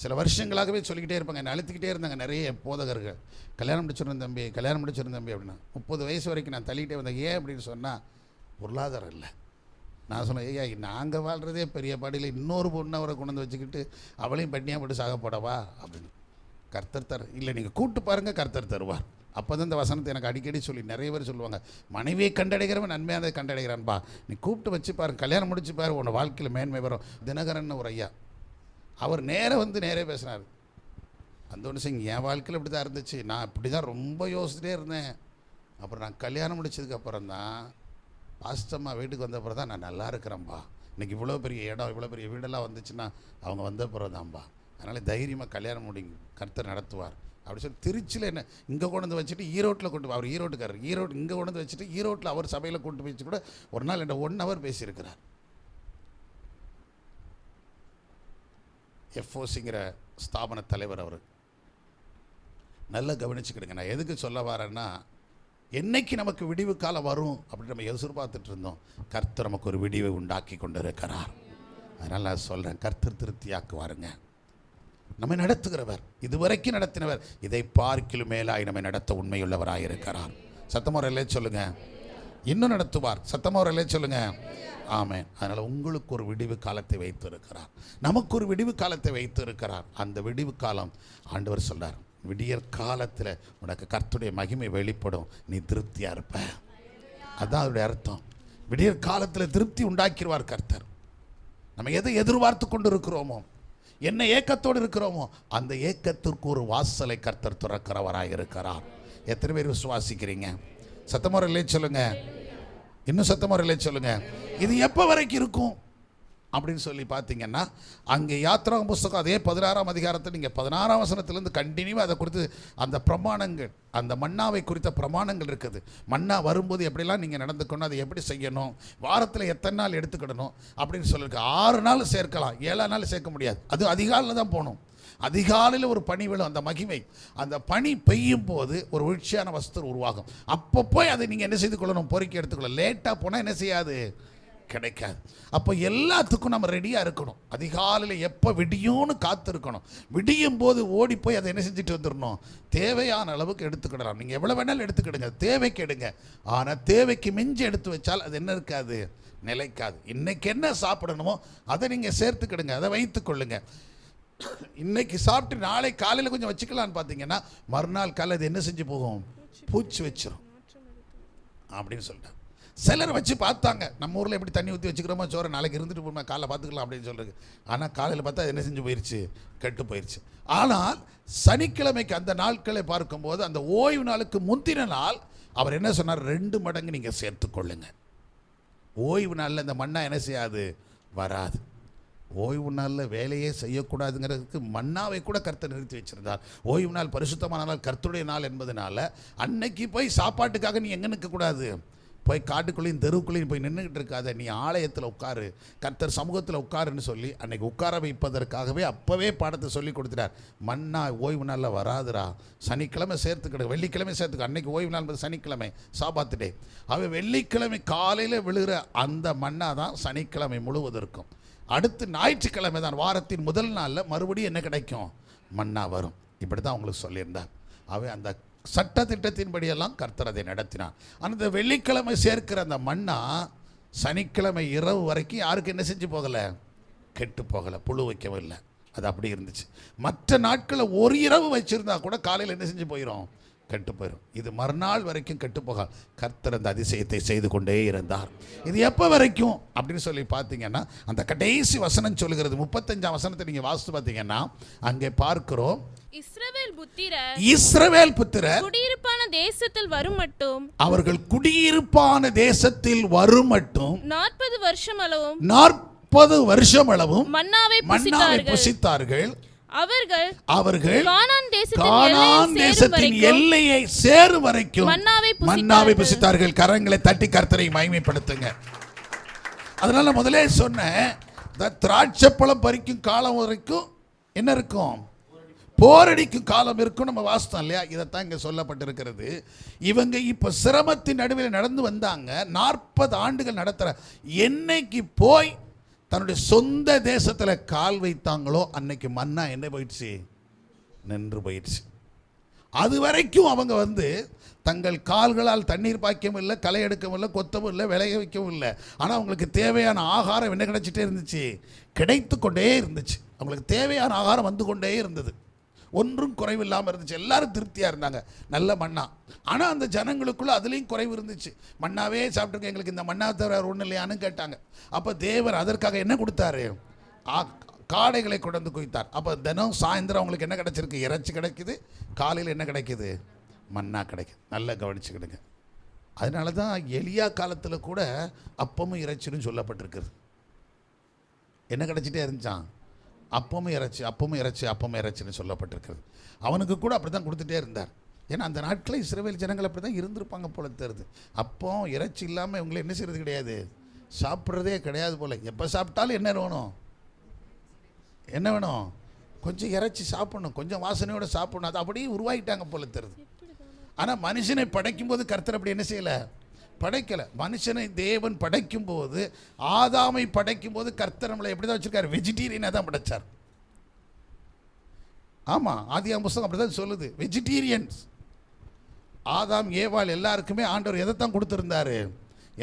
சில வருஷங்களாகவே சொல்லிக்கிட்டே இருப்பாங்க, என்னை அழுத்திக்கிட்டே இருந்தாங்க நிறைய போதகர்கள், கல்யாணம் முடிச்சிருந்த தம்பி அப்படின்னா. 30 வயசு வரைக்கும் நான் தள்ளிக்கிட்டே வந்தேன். ஏன் அப்படின்னு சொன்னால், பொருளாதாரம் இல்லை. நான் சொன்னேன், ஐயா நாங்கள் வாழ்கிறதே பெரிய பாடியில் இன்னொரு பொண்ணை அவரை கொண்டு வந்து வச்சுக்கிட்டு அவளையும் பட்டினியாக போட்டு சாக போடவா அப்படின்னு. கர்த்தர் தர இல்லை, நீங்கள் கூப்பிட்டு பாருங்கள், கர்த்தர் தருவார். அப்போ தான் இந்த வசனத்தை எனக்கு அடிக்கடி சொல்லி நிறைய பேர் சொல்லுவாங்க, மனைவியை கண்டடைகிறவன் நன்மையானதை கண்டடைகிறான்பா. நீ கூப்பிட்டு வச்சு பாரு, கல்யாணம் முடிச்சு பாரு, உன்னை வாழ்க்கையில் மேன்மை வரும். தினகரன் ஒரு ஐயா, அவர் நேரே பேசினார். அந்த ஒன்று செய்யுங்க, என் வாழ்க்கையில் இப்படி தான் இருந்துச்சு, நான் இப்படி தான் ரொம்ப யோசிச்சுட்டே இருந்தேன். அப்புறம் நான் கல்யாணம் முடிச்சதுக்கப்புறம் தான் பாஸ்டம்மா வீட்டுக்கு வந்த பிறகு தான் நான் நல்லா இருக்கிறேன்ப்பா. இன்றைக்கி இவ்வளோ பெரிய இடம், இவ்வளோ பெரிய வீடெல்லாம் வந்துச்சுன்னா அவங்க வந்த பிறகு தான்ப்பா. அதனால் தைரியமாக கல்யாணம் முடிங்க, கர்த்தர் நடத்துவார் அப்படி சொல்லி திருச்சியில் என்ன இங்கே கொண்டு வந்து வச்சுட்டு ஈரோட்டில் கொண்டு, அவர் ஈரோட்டுக்காரர், இங்கே கொண்டு வந்து வச்சுட்டு ஈரோட்டில் அவர் சபையில் கொண்டு போய் வச்சு கூட ஒரு நாள் என்ன 1 hour பேசியிருக்கிறார். எஃப்ஓசிங்கிற ஸ்தாபன தலைவர் அவர். நல்லா கவனிச்சுக்கிடுங்க. நான் எதுக்கு சொல்ல வரேன்னா, என்னைக்கு நமக்கு விடிவு காலம் வரும் அப்படின்னு நம்ம எதிர்பார்த்துட்டு இருந்தோம், கர்த்தர் நமக்கு ஒரு விடிவை உண்டாக்கி கொண்டு இருக்கிறார். அதனால் நான் சொல்கிறேன், கர்த்தர் திருப்தியாக்குவாருங்க. நம்மை நடத்துகிறவர், இதுவரைக்கும் நடத்தினவர், இதை பார்க்கிலும் மேலாய் நம்மை நடத்த உண்மையுள்ளவராக இருக்கிறார். சத்தமோரலே சொல்லுங்க, இன்னும் நடத்துவார். சத்தமோரலே சொல்லுங்க, ஆமென். அதனால் உங்களுக்கு ஒரு விடிவு காலத்தை வைத்து இருக்கிறார், நமக்கு ஒரு விடிவு காலத்தை வைத்து இருக்கிறார். அந்த விடிவு காலம் ஆண்டவர் சொல்றார், விடியற் காலத்தில் உனக்கு கர்த்தருடைய மகிமை வெளிப்படும், நீ திருப்தியாக இருப்ப. அதுதான் அதோடைய அர்த்தம். விடியற் காலத்தில் திருப்தி உண்டாக்கிடுவார் கர்த்தர். நம்ம எதை எதிர்பார்த்து கொண்டு இருக்கிறோமோ, என்ன ஏக்கத்தோடு இருக்கிறோமோ, அந்த ஏக்கத்திற்கு ஒரு வாசலை கர்த்தர் திறக்கிறவராக இருக்கிறார். எத்தனை பேர் விசுவாசிக்கிறீங்க? சத்தமுறையிலே சொல்லுங்க, இன்னும் சத்தமுறையிலே சொல்லுங்க. இது எப்போ வரைக்கும் இருக்கும் அப்படின்னு சொல்லி பார்த்தீங்கன்னா, அங்கே யாத்திராகம புஸ்தகம் அதே 16ஆம் அதிகாரத்தில் நீங்கள் 16ஆம் வசனத்திலேருந்து கண்டினியூவாக அதை குறித்து அந்த பிரமாணங்கள், அந்த மன்னாவை குறித்த பிரமாணங்கள் இருக்குது. மன்னா வரும்போது எப்படிலாம் நீங்கள் நடந்துக்கணும், அதை எப்படி செய்யணும், வாரத்தில் எத்தனை நாள் எடுத்துக்கிடணும் அப்படின்னு சொல்லியிருக்கு. 6 நாள் சேர்க்கலாம், 7 நாள் சேர்க்க முடியாது. அது அதிகாலையில் தான் போகணும். அதிகாலையில் ஒரு பனி விழும், அந்த மகிமை, அந்த பனி பெய்யும் போது ஒரு வீழ்ச்சியான வஸ்து உருவாகும். அப்போ போய் அதை நீங்கள் என்ன செய்து கொள்ளணும், பொறுக்கி எடுத்துக்கொள்ளணும். லேட்டாக போனால் என்ன செய்யாது, கிடைக்காது. அப்போ எல்லாத்துக்கும் நம்ம ரெடியாக இருக்கணும். அதிகாலையில் எப்போ விடியும்னு காத்து இருக்கணும். விடியும் போது ஓடி போய் அதை என்ன செஞ்சுட்டு வந்துடணும், தேவையான அளவுக்கு எடுத்துக்கிடலாம். நீங்கள் எவ்வளோ வேணாலும் எடுத்துக்கிடுங்க, தேவைக்கு எடுங்க. ஆனால் தேவைக்கு மிஞ்சி எடுத்து வச்சால் அது என்ன இருக்காது, நிலைக்காது. இன்னைக்கு என்ன சாப்பிடணுமோ அதை நீங்கள் சேர்த்துக்கிடுங்க, அதை வைத்துக்கொள்ளுங்க. இன்னைக்கு சாப்பிட்டு நாளை காலையில் கொஞ்சம் வச்சுக்கலான்னு பார்த்தீங்கன்னா, மறுநாள் காலை அது என்ன செஞ்சு போகும், பூச்சி வச்சிடும் அப்படின்னு சொல்லிட்டாங்க. சிலர் வச்சு பார்த்தாங்க, நம்ம ஊரில் எப்படி தண்ணி ஊற்றி வச்சுக்கிறோமோ சோறு, நாளைக்கு இருந்துட்டு போமா காலைல பார்த்துக்கலாம் அப்படின்னு சொல்கிறது. ஆனால் காலையில் பார்த்தா என்ன செஞ்சு போயிடுச்சு, கெட்டு போயிடுச்சு. ஆனால் சனிக்கிழமைக்கு அந்த நாட்களை பார்க்கும்போது, அந்த ஓய்வு நாளுக்கு முந்தின நாள் அவர் என்ன சொன்னார், 2 மடங்கு நீங்கள் சேர்த்துக்கொள்ளுங்க. ஓய்வு நாளில் இந்த மண்ணா என்ன செய்யாது, வராது. ஓய்வு நாளில் வேலையே செய்யக்கூடாதுங்கிறதுக்கு மன்னாவை கூட கர்த்தர் நிறுத்தி வச்சிருந்தார். ஓய்வு நாள் பரிசுத்தமான நாள், கர்த்தருடைய நாள் என்பதனால அன்னைக்கு போய் சாப்பாட்டுக்காக நீ எங்கே நிற்கக்கூடாது, போய் காட்டுக்குள்ளேயும் தெருவுக்குள்ளேயும் போய் நின்றுக்கிட்டு இருக்காத, நீ ஆலயத்தில் உட்காரு, கர்த்தர் சமூகத்தில் உட்காருன்னு சொல்லி அன்னைக்கு உட்கார வைப்பதற்காகவே அப்போவே பாடத்தை சொல்லி கொடுத்துட்டார். மன்னா ஓய்வு நாளில் வராதுரா, சனிக்கிழமை சேர்த்துக்கிடு, வெள்ளிக்கிழமை சேர்த்துக்க. அன்னைக்கு ஓய்வு நாள் சனிக்கிழமை, சாபாத்து டே. அவன் வெள்ளிக்கிழமை காலையில் விழுகிற அந்த மன்னா தான் சனிக்கிழமை முழுவதற்கும். அடுத்து ஞாயிற்றுக்கிழமை தான் வாரத்தின் முதல் நாளில் மறுபடியும் என்ன கிடைக்கும், மன்னா வரும். இப்படி தான் அவங்களுக்கு சொல்லியிருந்தார். அவன் அந்த சட்ட திட்டத்தின்படியெல்லாம் கர்த்தர் அதை நடத்தினான். அந்த வெள்ளிக்கிழமை சேர்க்கிற அந்த மன்னா சனிக்கிழமை இரவு வரைக்கும் யாருக்கு என்ன செஞ்சு போகலை, கெட்டு போகலை, புழு வைக்கவும் இல்லை. அது அப்படி இருந்துச்சு. மற்ற நாட்களில் ஒரு இரவு வச்சுருந்தா கூட காலையில் என்ன செஞ்சு போயிடும், கெட்டு போயிடும். இது மறுநாள் வரைக்கும் கெட்டு போக கர்த்தர் அந்த அதிசயத்தை செய்து கொண்டே இருந்தார். இது எப்போ வரைக்கும் அப்படின்னு சொல்லி பார்த்தீங்கன்னா, அந்த கடைசி வசனம் சொல்லுகிறது, 35ஆம் வசனத்தை நீங்கள் வாசித்து பார்த்தீங்கன்னா அங்கே பார்க்கிறோம், இஸ்ரவேல் புத்திரர் குடியிருப்பான தேசத்தில் வரும் மட்டும், அவர்கள் குடியிருப்பான தேசத்தில் வரும் மட்டும் 40 வருஷம் அளவும் 40 வருஷம் அளவும் மன்னாவை புசித்தார்கள். அவர்கள் கானான் தேசத்தின் எல்லையை சேரும் வரைக்கும் மன்னாவை புசித்தார்கள். கரங்களை தட்டி கர்த்தரை மகிமைப்படுத்துங்க. அதனால முதலே சொன்னேன், திராட்சைப்பழம் பறிக்கும் காலம் வரைக்கும் என்ன இருக்கும், போரடிக்கும் காலம் இருக்கும். நம்ம வாசித்தோம் இல்லையா, இதைத்தான் இங்கே சொல்லப்பட்டிருக்கிறது. இவங்க இப்போ சிரமத்தின் நடுவில் நடந்து வந்தாங்க, 40 ஆண்டுகள் நடத்துகிற. என்னைக்கு போய் தன்னுடைய சொந்த தேசத்தில் கால் வைத்தாங்களோ அன்னைக்கு மன்னா என்ன போயிடுச்சு, நின்று போயிடுச்சு. அது வரைக்கும் அவங்க தங்கள் கால்களால் தண்ணீர் பாய்க்கவும் இல்லை, களை எடுக்கவும் இல்லை, கொத்தவும் இல்லை, விளைய வைக்கவும் இல்லை. ஆனால் அவங்களுக்கு தேவையான ஆகாரம் என்ன கிடைச்சிட்டே இருந்துச்சு, கிடைத்து கொண்டே இருந்துச்சு. அவங்களுக்கு தேவையான ஆகாரம் வந்து கொண்டே இருந்தது. ஒன்றும் குறைவில்லாமல் இருந்துச்சு. எல்லாரும் திருப்தியாக இருந்தாங்க. நல்ல மன்னா. ஆனால் அந்த ஜனங்களுக்குள்ள அதுலேயும் குறைவு இருந்துச்சு. மன்னாவே சாப்பிட்டுருக்க, எங்களுக்கு இந்த மன்னா தவிர ஒன்றும் இல்லையான்னு கேட்டாங்க. அப்போ தேவர் அதற்காக என்ன கொடுத்தாரு? காடைகளை கொண்டு குவித்தார். அப்போ தினம் சாயந்தரம் அவங்களுக்கு என்ன கிடைச்சிருக்கு? இறைச்சி கிடைக்குது. காலையில் என்ன கிடைக்குது? மன்னா கிடைக்குது. நல்லா கவனிச்சுக்கிடுங்க. அதனால தான் எலியா காலத்தில் கூட அப்பமும் இறைச்சின்னு சொல்லப்பட்டிருக்குது. என்ன கிடைச்சிட்டே இருந்துச்சான்? அப்பமும் இறைச்சி, அப்பமும் இறைச்சி, அப்பமும் இறைச்சின்னு சொல்லப்பட்டிருக்கிறது. அவனுக்கு கூட அப்படி தான் கொடுத்துட்டே இருந்தார். ஏன்னா அந்த நாட்களில் இஸ்ரவேல் ஜனங்கள் அப்படி தான் இருந்திருப்பாங்க போல தெரியுது. அப்போ இறைச்சி இல்லாமல் இவங்களை என்ன செய்கிறது கிடையாது, சாப்பிட்றதே கிடையாது போல். எப்போ சாப்பிட்டாலும் என்ன வேணும்? என்ன வேணும்? கொஞ்சம் இறைச்சி சாப்பிடணும், கொஞ்சம் வாசனையோடு சாப்பிடணும். அது அப்படியே உருவாகிட்டாங்க போல தெரியுது. ஆனால் மனுஷனை படைக்கும்போது கர்த்தர் அப்படி என்ன செய்யலை, படைக்கலை. மனுஷனை தேவன் படைக்கும்போது, ஆதாமை படைக்கும்போது கர்த்தர் நம்மளை எப்படி தான் வச்சுருக்காரு? வெஜிடேரியனாக தான் படைச்சார். ஆமாம், ஆதியாகமம் புஸ்தகம் அப்படி தான் சொல்லுது. வெஜிடேரியன்ஸ். ஆதாம் ஏவாள் எல்லாருக்குமே ஆண்டவர் எதைத்தான் கொடுத்துருந்தாரு?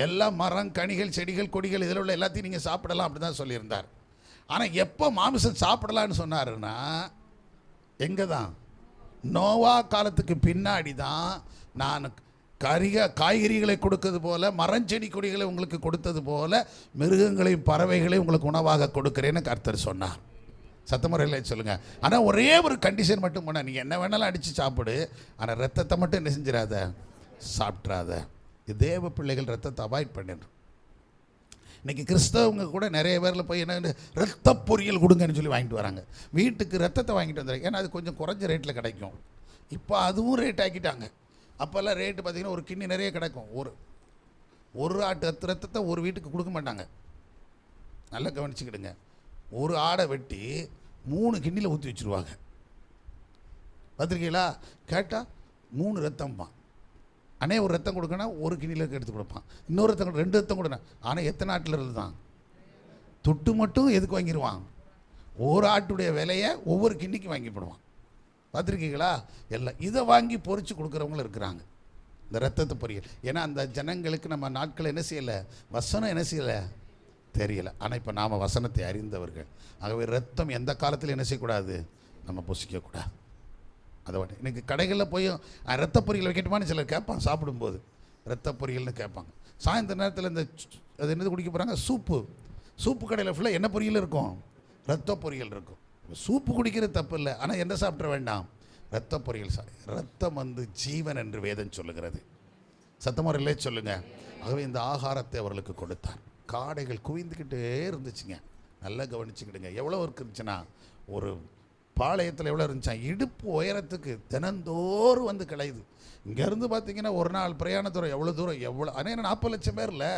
எல்லா மரம், கனிகள், செடிகள், கொடிகள் இதில் உள்ள எல்லாத்தையும் நீங்கள் சாப்பிடலாம் அப்படி தான் சொல்லியிருந்தார். ஆனால் எப்போ மாமிசம் சாப்பிடலான்னு சொன்னாருன்னா, எங்கே தான்? நோவா காலத்துக்கு பின்னாடி தான் நான் காய்கறிகளை கொடுத்தது போல, மரஞ்செடி கொடிகளை உங்களுக்கு கொடுத்தது போல, மிருகங்களையும் பறவைகளையும் உங்களுக்கு உணவாக கொடுக்குறேன்னு கர்த்தர் சொன்னார். சத்தமுறையில் சொல்லுங்கள். ஆனால் ஒரே ஒரு கண்டிஷன் மட்டும் பண்ண, நீங்கள் என்ன வேணாலும் அடித்து சாப்பிடு, ஆனால் ரத்தத்தை மட்டும் என்ன செஞ்சிடாத, சாப்பிட்றாத. இது தேவ பிள்ளைகள் ரத்தத்தை அவாய்ட் பண்ணிடுறோம். இன்றைக்கி கிறிஸ்தவங்க கூட நிறைய பேரில் போய் என்ன ரத்த பொரியல் கொடுங்கன்னு சொல்லி வாங்கிட்டு வராங்க. வீட்டுக்கு ரத்தத்தை வாங்கிட்டு வந்துடுறாங்க. ஏன்னா அது கொஞ்சம் குறைஞ்ச ரேட்டில் கிடைக்கும். இப்போ அதுவும் ரேட் ஆக்கிட்டாங்க. அப்போல்லாம் ரேட்டு பார்த்திங்கன்னா ஒரு கிண்ணி நிறைய கிடைக்கும். ஒரு ஆட்டு ரத்தத்தை ஒரு வீட்டுக்கு கொடுக்க மாட்டாங்க. நல்லா கவனிச்சுக்கிடுங்க. ஒரு ஆடை வெட்டி 3 கிண்ணியில் ஊற்றி வச்சுருவாங்க. பார்த்துருக்கீங்களா? கேட்டால் 3 ரத்தம்பான். அண்ணே ஒரு ரத்தம் கொடுக்கணும், ஒரு கிண்ணியில் எடுத்து கொடுப்பான். இன்னொரு ரத்தம் 2 ரத்தம் கொடுக்கணும். ஆனால் எத்தனை ஆட்டில் இருந்து தான் தொட்டு மட்டும் எதுக்கு வாங்கிடுவான்? ஒரு ஆட்டுடைய விலையை ஒவ்வொரு கிண்ணிக்கு வாங்கிப்படுவான். பார்த்துருக்கீங்களா? எல்லாம் இதை வாங்கி பொறிச்சு கொடுக்குறவங்களும் இருக்கிறாங்க, இந்த ரத்தத்தை பொரியல். ஏன்னா அந்த ஜனங்களுக்கு நம்ம நாட்கள் என்ன செய்யலை, வசனம் என்ன செய்யலை, தெரியலை. ஆனால் இப்போ நாம் வசனத்தை அறிந்தவர்கள். ஆகவே ரத்தம் எந்த காலத்தில் என்ன செய்யக்கூடாது, நம்ம புசிக்கக்கூடாது. அதை வாட்டி இன்றைக்கி கடைகளில் போய் ரத்த பொரியல் வைக்கட்டுமான்னு சிலர் கேட்பாங்க. சாப்பிடும்போது ரத்த பொரியல்னு கேட்பாங்க. சாயந்தர நேரத்தில் இந்த அது என்னது குடிக்க போகிறாங்க, சூப்பு கடையில் ஃபுல்லாக என்ன பொரியல் இருக்கும்? ரத்த பொரியல் இருக்கும். சூப்பு குடிக்கிறது தப்பு இல்லை, ஆனால் என்ன சாப்பிட வேண்டாம்? ரத்த பொரியல். ரத்தம் ஜீவன் என்று வேதம் சொல்லுகிறது. சத்தமுறையிலே சொல்லுங்கள். ஆகவே இந்த ஆகாரத்தை அவர்களுக்கு கொடுத்தார். காடைகள் குவிந்துக்கிட்டே இருந்துச்சுங்க. நல்லா கவனிச்சுக்கிடுங்க. எவ்வளோ இருந்துச்சுன்னா, ஒரு பாளையத்தில் எவ்வளோ இருந்துச்சா, இடுப்பு உயரத்துக்கு தினந்தோறும் வந்து கிடையுது. இங்கேருந்து பார்த்தீங்கன்னா ஒரு நாள் பிரயாண தூரம் எவ்வளோ தூரம், எவ்வளோ. ஆனால் 40 லட்சம் பேர் இல்லை,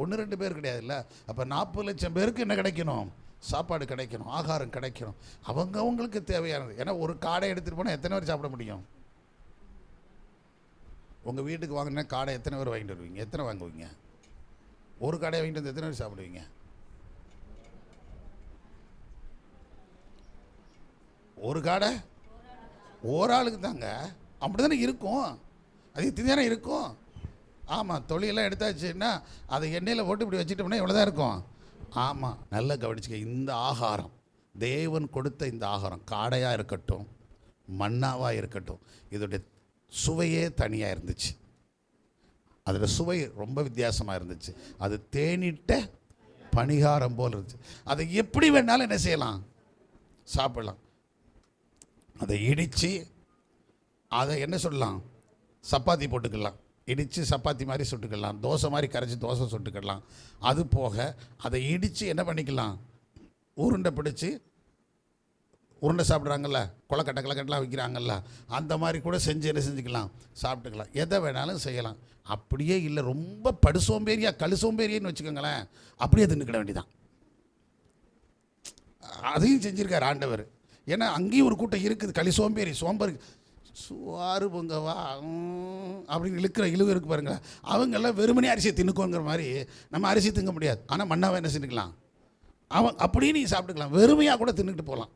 1-2 பேர் கிடையாதுல்ல. அப்போ 40 லட்சம் பேருக்கு என்ன கிடைக்கணும்? சாப்பாடு கிடைக்கணும், ஆகாரம் கிடைக்கணும். அவங்களுக்கு தேவையானது. ஏன்னா ஒரு காடை எடுத்துகிட்டு போனால் எத்தனை பேர் சாப்பிட முடியும்? உங்கள் வீட்டுக்கு வாங்கினா காடை எத்தனை பேர் வாங்கிட்டு வருவீங்க? எத்தனை வாங்குவீங்க? ஒரு காடையை வாங்கிட்டு வந்து எத்தனை பேர் சாப்பிடுவீங்க? ஒரு காடை ஒரு ஆளுக்கு தாங்க. அப்படி தானே இருக்கும். அது இத்தனை தானே இருக்கும். ஆமாம், தொழிலெல்லாம் எடுத்தாச்சுன்னா அதை எண்ணெயில் போட்டு இப்படி வச்சுட்டோம்னா இவ்வளோ தான் இருக்கும். ஆமாம், நல்லா கவனிச்சுக்க. இந்த ஆகாரம், தேவன் கொடுத்த இந்த ஆகாரம், காடையாக இருக்கட்டும், மன்னாவாக இருக்கட்டும், இதோடைய சுவையே தனியாக இருந்துச்சு. அதில் சுவை ரொம்ப வித்தியாசமாக இருந்துச்சு. அது தேனிட்ட பணிகாரம் போல் இருந்துச்சு. அதை எப்படி வேணாலும் என்ன செய்யலாம், சாப்பிடலாம். அதை இடித்து அதை என்ன சொல்லலாம், சப்பாத்தி போட்டுக்கலாம். இடித்து சப்பாத்தி மாதிரி சுட்டுக்கலாம், தோசை மாதிரி கரைச்சி தோசை சுட்டுக்கலாம். அது போக அதை இடித்து என்ன பண்ணிக்கலாம், உருண்டை பிடிச்சி உருண்டை சாப்பிட்றாங்கல்ல, கொலக்கட்டெல்லாம் விற்கிறாங்கல்ல, அந்த மாதிரி கூட செஞ்சு என்ன செஞ்சுக்கலாம், சாப்பிட்டுக்கலாம். எதை வேணாலும் செய்யலாம். அப்படியே இல்லை ரொம்ப படுசோம்பேறியாக கழுசோம்பேறியன்னு வச்சுக்கோங்களேன், அப்படியே தின்னுக்கிட வேண்டியதான். அதையும் செஞ்சுருக்கார் ஆண்டவர். ஏன்னா அங்கேயும் ஒரு கூட்டம் இருக்குது, சோம்பேறி சுவாறு பொங்கவா அப்படின்னு இழுவு இருக்கு பாருங்க. அவங்கெல்லாம் வெறுமனே அரிசியை தின்னுக்கோங்கிற மாதிரி நம்ம அரிசி திங்க முடியாது. ஆனால் மண்ணாவை என்ன செஞ்சுக்கலாம், அப்படியே நீங்கள் சாப்பிட்டுக்கலாம். வெறுமையாக கூட தின்னுக்கிட்டு போகலாம்.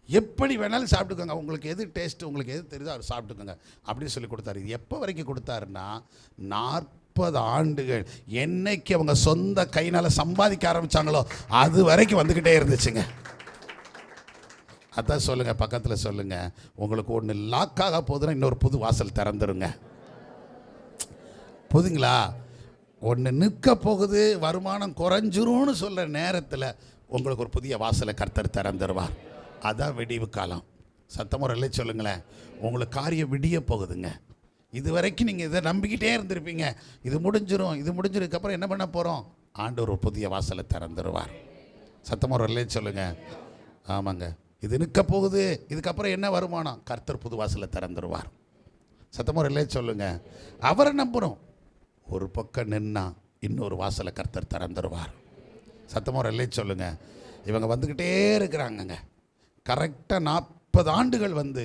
எப்படி வேணாலும் சாப்பிட்டுக்கோங்க. உங்களுக்கு எது டேஸ்ட்டு, உங்களுக்கு எது தெரியுதோ அவர் சாப்பிட்டுக்கோங்க அப்படின்னு சொல்லி கொடுத்தாரு. இது எப்போ வரைக்கும் கொடுத்தாருன்னா, 40 ஆண்டுகள். என்னைக்கு அவங்க சொந்த கைனால் சம்பாதிக்க ஆரம்பித்தாங்களோ அது வரைக்கும் வந்துக்கிட்டே இருந்துச்சுங்க. அதான் சொல்லுங்க, பக்கத்தில் சொல்லுங்க, உங்களுக்கு ஒன்று லாக்காக போகுதுன்னா இன்னொரு புது வாசல் திறந்துருங்க. புதுங்களா? ஒன்று நிற்க போகுது, வருமானம் குறைஞ்சிரும்னு சொல்கிற நேரத்தில் உங்களுக்கு ஒரு புதிய வாசலை கர்த்தர் திறந்துருவார். அதான் விடிவு காலம். சத்தமுறையிலே சொல்லுங்களேன், உங்களுக்கு காரியம் விடிய போகுதுங்க. இது வரைக்கும் நீங்கள் இதை நம்பிக்கிட்டே இருந்திருப்பீங்க, இது முடிஞ்சிடும், இது முடிஞ்சதுக்கப்புறம் என்ன பண்ண போகிறோம்? ஆண்டவர் ஒரு புதிய வாசலை திறந்துருவார். சத்தமுறையிலே சொல்லுங்கள். ஆமாங்க, இது நிற்க போகுது, இதுக்கப்புறம் என்ன வருமானம்? கர்த்தர் புது வாசலை திறந்துருவார். சத்தமுறையிலே சொல்லுங்கள். அவரை நம்பணும். ஒரு பக்கம் நின்னா இன்னொரு வாசலை கர்த்தர் திறந்துருவார். சத்தமுறையிலே சொல்லுங்கள். இவங்க வந்துக்கிட்டே இருக்கிறாங்கங்க. கரெக்டாக 40 ஆண்டுகள் வந்து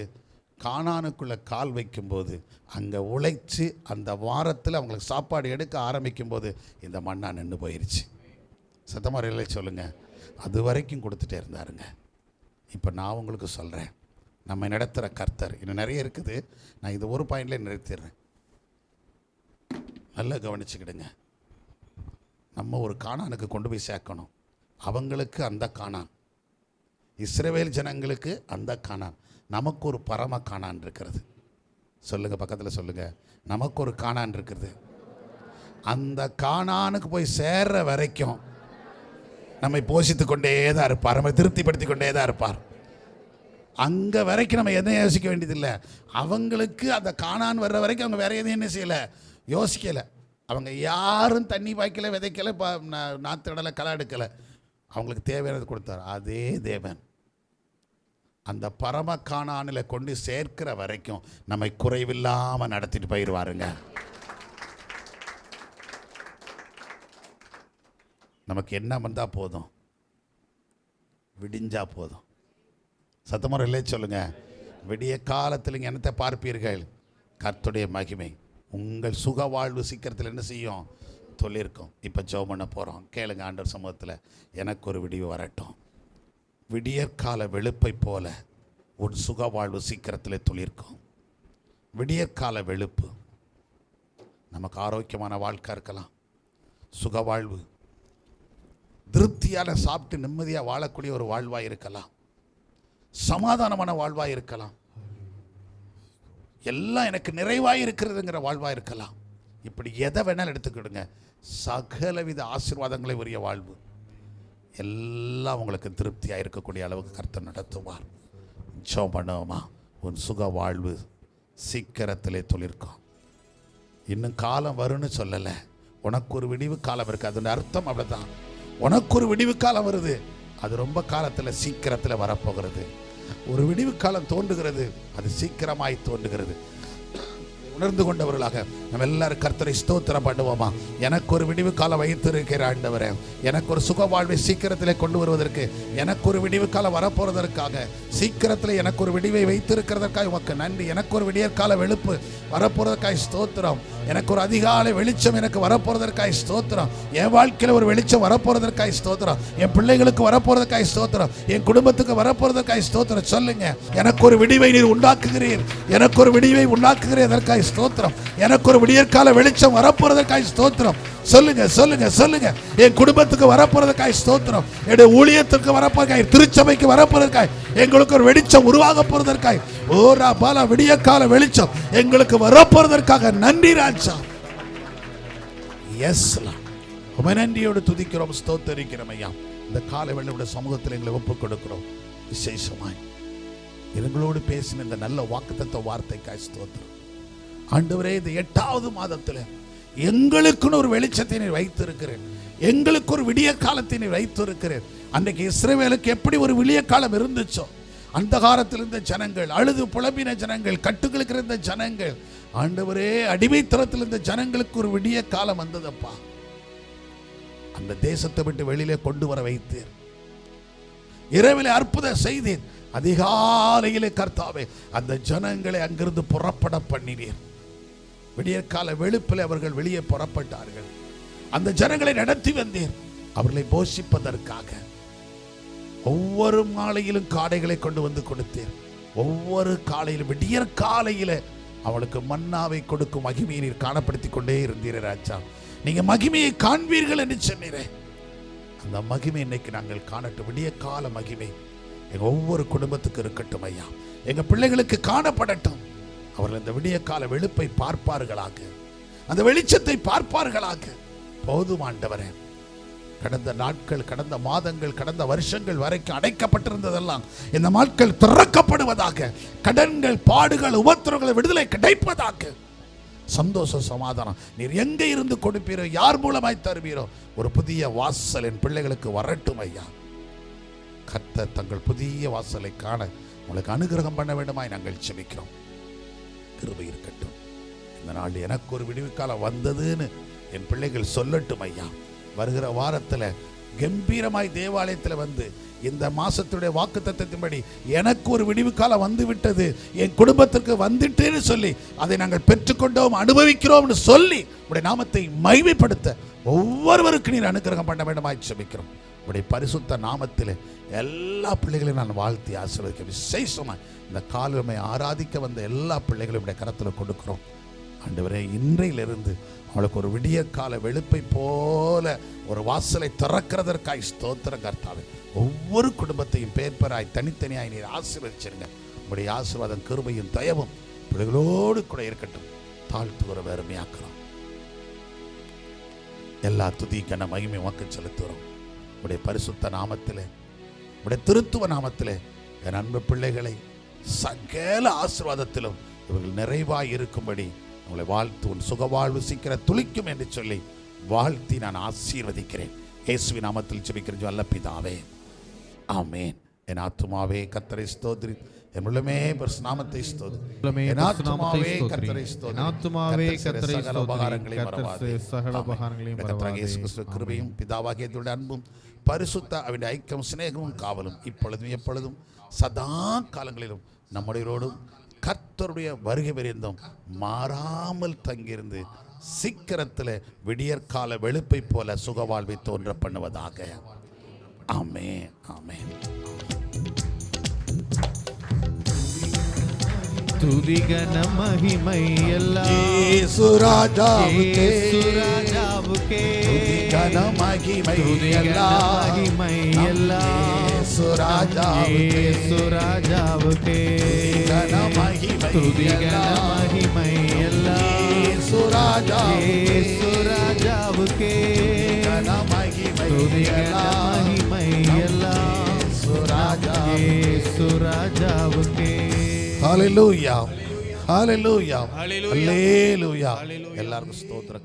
கானானுக்குள்ளே கால் வைக்கும்போது, அங்கே உழைச்சி அந்த வாரத்தில் அவங்களுக்கு சாப்பாடு எடுக்க ஆரம்பிக்கும்போது இந்த மண்ணா நின்று போயிடுச்சு. சத்தமுறையிலே சொல்லுங்கள். அது வரைக்கும் கொடுத்துட்டே இருந்தாருங்க. இப்போ நான் உங்களுக்கு சொல்கிறேன், நம்ம நடத்துகிற கர்த்தர் இன்னும் நிறைய இருக்குது. நான் இது ஒரு பாயிண்ட்லேயே நிறுத்திடுறேன். நல்லா கவனிச்சுக்கிடுங்க. நம்ம ஒரு கானானுக்கு கொண்டு போய் சேர்க்கணும். அவங்களுக்கு அந்த கானான், இஸ்ரவேல் ஜனங்களுக்கு அந்த கானான், நமக்கு ஒரு பரம கானான் இருக்கிறது. சொல்லுங்கள், பக்கத்தில் சொல்லுங்கள். நமக்கு ஒரு கானான் இருக்கிறது. அந்த கானானுக்கு போய் சேர்ற வரைக்கும் நம்மை போஷித்து கொண்டே தான் இருப்பார், நம்மை திருப்திப்படுத்தி கொண்டே தான் இருப்பார். அங்கே வரைக்கும் நம்ம எதையும் யோசிக்க வேண்டியதில்லை. அவங்களுக்கு அந்த கானான் வர்ற வரைக்கும் அவங்க வேற எதையும் என்ன செய்யலை, யோசிக்கலை. அவங்க யாரும் தண்ணி பாய்க்கலை, விதைக்கலை, நாற்று கடலை, களை எடுக்கலை. அவங்களுக்கு தேவையானது கொடுத்தார். அதே தேவன் அந்த பரம கானானில் கொண்டு சேர்க்கிற வரைக்கும் நம்மை குறைவில்லாமல் நடத்திட்டு போயிடுவாருங்க. நமக்கு என்ன வந்தால் போதும், விடிஞ்சா போதும். சத்தமுறையிலே சொல்லுங்க. விடிய காலத்தில் நீங்கள் என்னத்தை பார்ப்பீர்கள்? கர்த்தருடைய மகிமை. உங்கள் சுக வாழ்வு சீக்கிரத்தில் என்ன செய்யும்? சொல்லியிருக்கோம். இப்போ ஜெபம் பண்ண போகிறோம். கேளுங்க ஆண்டவர் சமூகத்தில். எனக்கு ஒரு விடிவு வரட்டும். விடியற்கால வெளுப்பை போல உன் சுக வாழ்வு சீக்கிரத்தில் துளிர்க்கும். விடியற்கால வெளுப்பு. நமக்கு ஆரோக்கியமான வாழ்க்கை இருக்கலாம், சுக வாழ்வு, திருப்தியான சாப்பிட்டு நிம்மதியாக வாழக்கூடிய ஒரு வாழ்வாக இருக்கலாம், சமாதானமான வாழ்வாக இருக்கலாம், எல்லாம் எனக்கு நிறைவாக இருக்கிறதுங்கிற வாழ்வாக இருக்கலாம். இப்படி எதை வேணாலும் எடுத்துக்கிடுங்க. சகலவித ஆசீர்வாதங்களை உரிய வாழ்வு எல்லாம் உங்களுக்கு திருப்தியாக இருக்கக்கூடிய அளவுக்கு கர்த்தர் நடத்துவார். ஜெபம் பண்ணுவோமா? உன் சுக வாழ்வு சீக்கிரத்திலே துளிர்க்கும். இன்னும் காலம் வரும்னு சொல்லலை, உனக்கு ஒரு விடிவு காலம் இருக்குது. அதோட அர்த்தம் அப்படிதான். உனக்கு ஒரு விடிவு காலம் வருது, அது ரொம்ப காலத்தில் சீக்கிரத்தில் வரப்போகிறது. ஒரு விடிவு காலம் தோன்றுகிறது, அது சீக்கிரமாய் தோன்றுகிறது. உணர்ந்து கொண்டவர்களாக நம்ம எல்லாரும் கர்த்தரை ஸ்தோத்திரம் பண்ணுவோமா? எனக்கு ஒரு விடிவு காலம் வைத்திருக்கிற ஆண்டவரே, எனக்கு ஒரு சுக வாழ்வை சீக்கிரத்தில் கொண்டு வருவதற்கு, எனக்கு ஒரு விடிவு காலம் வரப்போறதற்காக, சீக்கிரத்தில் எனக்கு ஒரு விடிவை வைத்திருக்கிறதற்காக உமக்கு நன்றி. எனக்கு ஒரு விடியற்கால வெளுப்பு வரப்போறதற்காக ஸ்தோத்திரம். எனக்கு ஒரு அதிகாலை வெளிச்சம் எனக்கு வரப்போறதற்காக ஸ்தோத்திரம். என் வாழ்க்கையில் ஒரு வெளிச்சம் வரப்போறதற்காக ஸ்தோத்திரம். என் பிள்ளைகளுக்கு வரப்போறதற்காக ஸ்தோத்திரம். என் குடும்பத்துக்கு வரப்போறதற்காக ஸ்தோத்திரம். சொல்லுங்க, எனக்கு ஒரு விடிவை நீர் உண்டாக்குகிறீர், எனக்கு ஒரு விடிவை உண்டாக்குகிறதற்காக ஸ்தோத்திரம். எனக்கு ஒரு விடியற்கால வெளிச்சம் வரப்போறதற்காக ஸ்தோத்திரம். சொல்லுங்க சொல்லுங்க சொல்லுங்க. என் குடும்பத்துக்கு வரப்போறதற்காக ஸ்தோத்திரம். என்னுடைய ஊழியத்துக்கு வரப்போறதற்காக, திருச்சபைக்கு வரப்போறதற்காக, எங்களுக்கு ஒரு வெளிச்சம் உருவாக போறதற்காக, ஓரா பாலா விடியற்கால வெளிச்சம் எங்களுக்கு வரப்போறதற்காக நன்றி ராஜா. எஸ், உமை நன்றியோடு துதிக்கிறோம், ஸ்தோத்தரிக்கிறோம் ஐயா. இந்த காலை வேளையோட சமூகத்தில் எங்களை ஒப்புக் கொடுக்கிறோம். விசேஷமாய் எங்களோடு பேசின இந்த நல்ல வாக்குத்தத்த வார்த்தைக்காய் ஸ்தோத்திரம். ஆண்டவரே, இந்த 8வது மாதத்தில் எங்களுக்குன்னு ஒரு வெளிச்சத்தை நீர் வைத்திருக்கிறேன், எங்களுக்கு ஒரு விடிய காலத்தை நீர் வைத்திருக்கிறேன். அன்றைக்கு இஸ்ரவேலுக்கு எப்படி ஒரு விடிய காலம் இருந்துச்சோ, அந்த காலத்தில் இருந்த ஜனங்கள், அழுது புலம்பின ஜனங்கள், கட்டுகளுக்கு இருந்த ஜனங்கள், ஆண்டவரே அடிமைத்தனத்தில் இருந்த ஜனங்களுக்கு ஒரு விடிய காலம் வந்ததப்பா. அந்த தேசத்தை விட்டு வெளியிலே கொண்டு வர வைத்தீர். இரவிலே அற்புதம் செய்தீர். அதிகாலையிலே கர்த்தாவே அந்த ஜனங்களை அங்கிருந்து புறப்பட பண்ணினீர். விடியற்கால வெளுப்பில் அவர்கள் வெளியே புறப்பட்டார்கள். அந்த ஜனங்களை நடத்தி வந்தீர். அவர்களை போஷிப்பதற்காக ஒவ்வொரு மாலையிலும் காடைகளை கொண்டு வந்து கொடுத்தீர். ஒவ்வொரு காலையிலும் விடியற்காலையில அவளுக்கு மன்னாவை கொடுக்கும் மகிமையை நீர் காணப்படுத்தி கொண்டே இருந்தீரே ராஜா. நீங்க மகிமையை காண்பீர்கள் என்று சொன்னீரே. அந்த மகிமை இன்னைக்கு நாங்கள் காணட்டும். விடிய கால மகிமை எங்கள் ஒவ்வொரு குடும்பத்துக்கு இருக்கட்டும் ஐயா. எங்கள் பிள்ளைகளுக்கு காணப்படட்டும். அவர்கள் இந்த விடிய கால வெளுப்பை பார்ப்பார்களாக, அந்த வெளிச்சத்தை பார்ப்பார்களாக. போதும் ஆண்டவரே, கடந்த நாட்கள், கடந்த மாதங்கள், கடந்த வருஷங்கள் வரைக்கும் அடைக்கப்பட்டிருந்ததெல்லாம் இந்த நாட்கள் திறக்கப்படுவதாக. கடன்கள், பாடுகள், உபத்திரங்கள் விடுதலை கிடைப்பதாக. சந்தோஷம், சமாதானம் நீர் எங்கே இருந்து கொடுப்பீரோ, யார் மூலமாய் தருவீரோ, ஒரு புதிய வாசல் என் பிள்ளைகளுக்கு வரட்டும் ஐயா. கர்த்தர் தங்கள் புதிய வாசலை காண உங்களுக்கு அனுகிரகம் பண்ண வேண்டுமாய் நாங்கள் ஜெபிக்கிறோம். கிருபை இருக்கட்டும். இந்த நாள் எனக்கு ஒரு விடுவிக்காலம் வந்ததுன்னு என் பிள்ளைகள் சொல்லட்டும் ஐயா. வருகிற வாரத்தில் கம்பீரமாய் தேவாலயத்தில் வந்து இந்த மாசத்துடைய வாக்குத்தத்தத்தின்படி எனக்கு ஒரு விடிவு காலம் வந்து விட்டது, என் குடும்பத்திற்கு வந்துட்டேன்னு சொல்லி அதை நாங்கள் பெற்றுக்கொண்டோம், அனுபவிக்கிறோம்னு சொல்லி உடைய நாமத்தை மகிமைப்படுத்த ஒவ்வொருவருக்கு நீர் அனுகிரகம் பண்ண வேண்டுமாய் ஜெபிக்கிறோம். உடைய பரிசுத்த நாமத்தில் எல்லா பிள்ளைகளையும் நான் வாழ்த்தி ஆசீர்வதிக்க, விசேஷமாக இந்த காலமை ஆராதிக்க வந்த எல்லா பிள்ளைகளையும் உடைய கரத்தில் கொடுக்கிறோம். ஆண்டவரே, இன்றையிலிருந்து அவளுக்கு ஒரு விடிய கால வெளுப்பை போல ஒரு வாசலை திறக்கிறதற்காய் ஸ்தோத்திரம் கர்த்தாவே. ஒவ்வொரு குடும்பத்தையும் பேர்பராய் தனித்தனியாய் நீர் ஆசீர்வதிச்சிருங்க. உங்களுடைய ஆசீர்வாதம், கிருபையும் தயவும் பிள்ளைகளோடு கூட இருக்கட்டும். தாழ்த்துகிற வேறுமையாக்குறோம். எல்லா துதி கன மகிமை உமக்கு செலுத்துகிறோம். உடைய பரிசுத்த நாமத்திலே, உடைய திருத்துவ நாமத்திலே என் அன்பு பிள்ளைகளை சகல ஆசீர்வாதத்திலும் இவர்கள் நிறைவாய் இருக்கும்படி உங்களை வாழ்த்து, உன் சுகவாழ்வு சீக்கிரம் துளிக்கும் என்று சொல்லி வாழ்த்தி நான் ஆசீர்வதிக்கிறேன். இயேசுவின் நாமத்தில் ஜெபிக்கிறேன் நல்ல பிதாவே, ஆமென். என் ஆத்துமாவே கர்த்தரை ஸ்தோத்திரி, என் உள்ளமே நாமத்தை ஸ்தோத்திரி. என் ஆத்துமாவே கர்த்தரை ஸ்தோத்திரி, என் ஆத்துமாவே கர்த்தரை சகல உபகாரங்களையும் மறவாதே. கர்த்தராகிய இயேசு கிறிஸ்துவின் கிருபையும் பிதாவாகிய தேவனுடைய அன்பும் பரிசுத்த அவருடைய ஐக்கியம் சிநேகமும் காவலும் இப்பொழுதும் எப்பொழுதும் சதா காலங்களிலும் நம்முடையோடும் கர்த்தருடைய வருகை பெரிந்தும் மாறாமல் தங்கியிருந்து சீக்கிரத்தில் விடியற்கால வெளுப்பை போல சுகவாழ்வை தோன்ற பண்ணுவதாக. ஆமென், ஆமென். துதிகன மகிமை எல்லாம் இயேசு ராஜாவுக்கே, துதிகன மகிமை எல்லாம் இயேசு ராஜாவுக்கே, துதிகன மகிமை எல்லாம் இயேசு ராஜாவுக்கே, துதிகன மகிமை எல்லாம் இயேசு ராஜாவுக்கே. ஹல்லேலூயா, ஹல்லேலூயா, ஹல்லேலூயா. எல்லாருக்கும் ஸ்தோத்திரம்.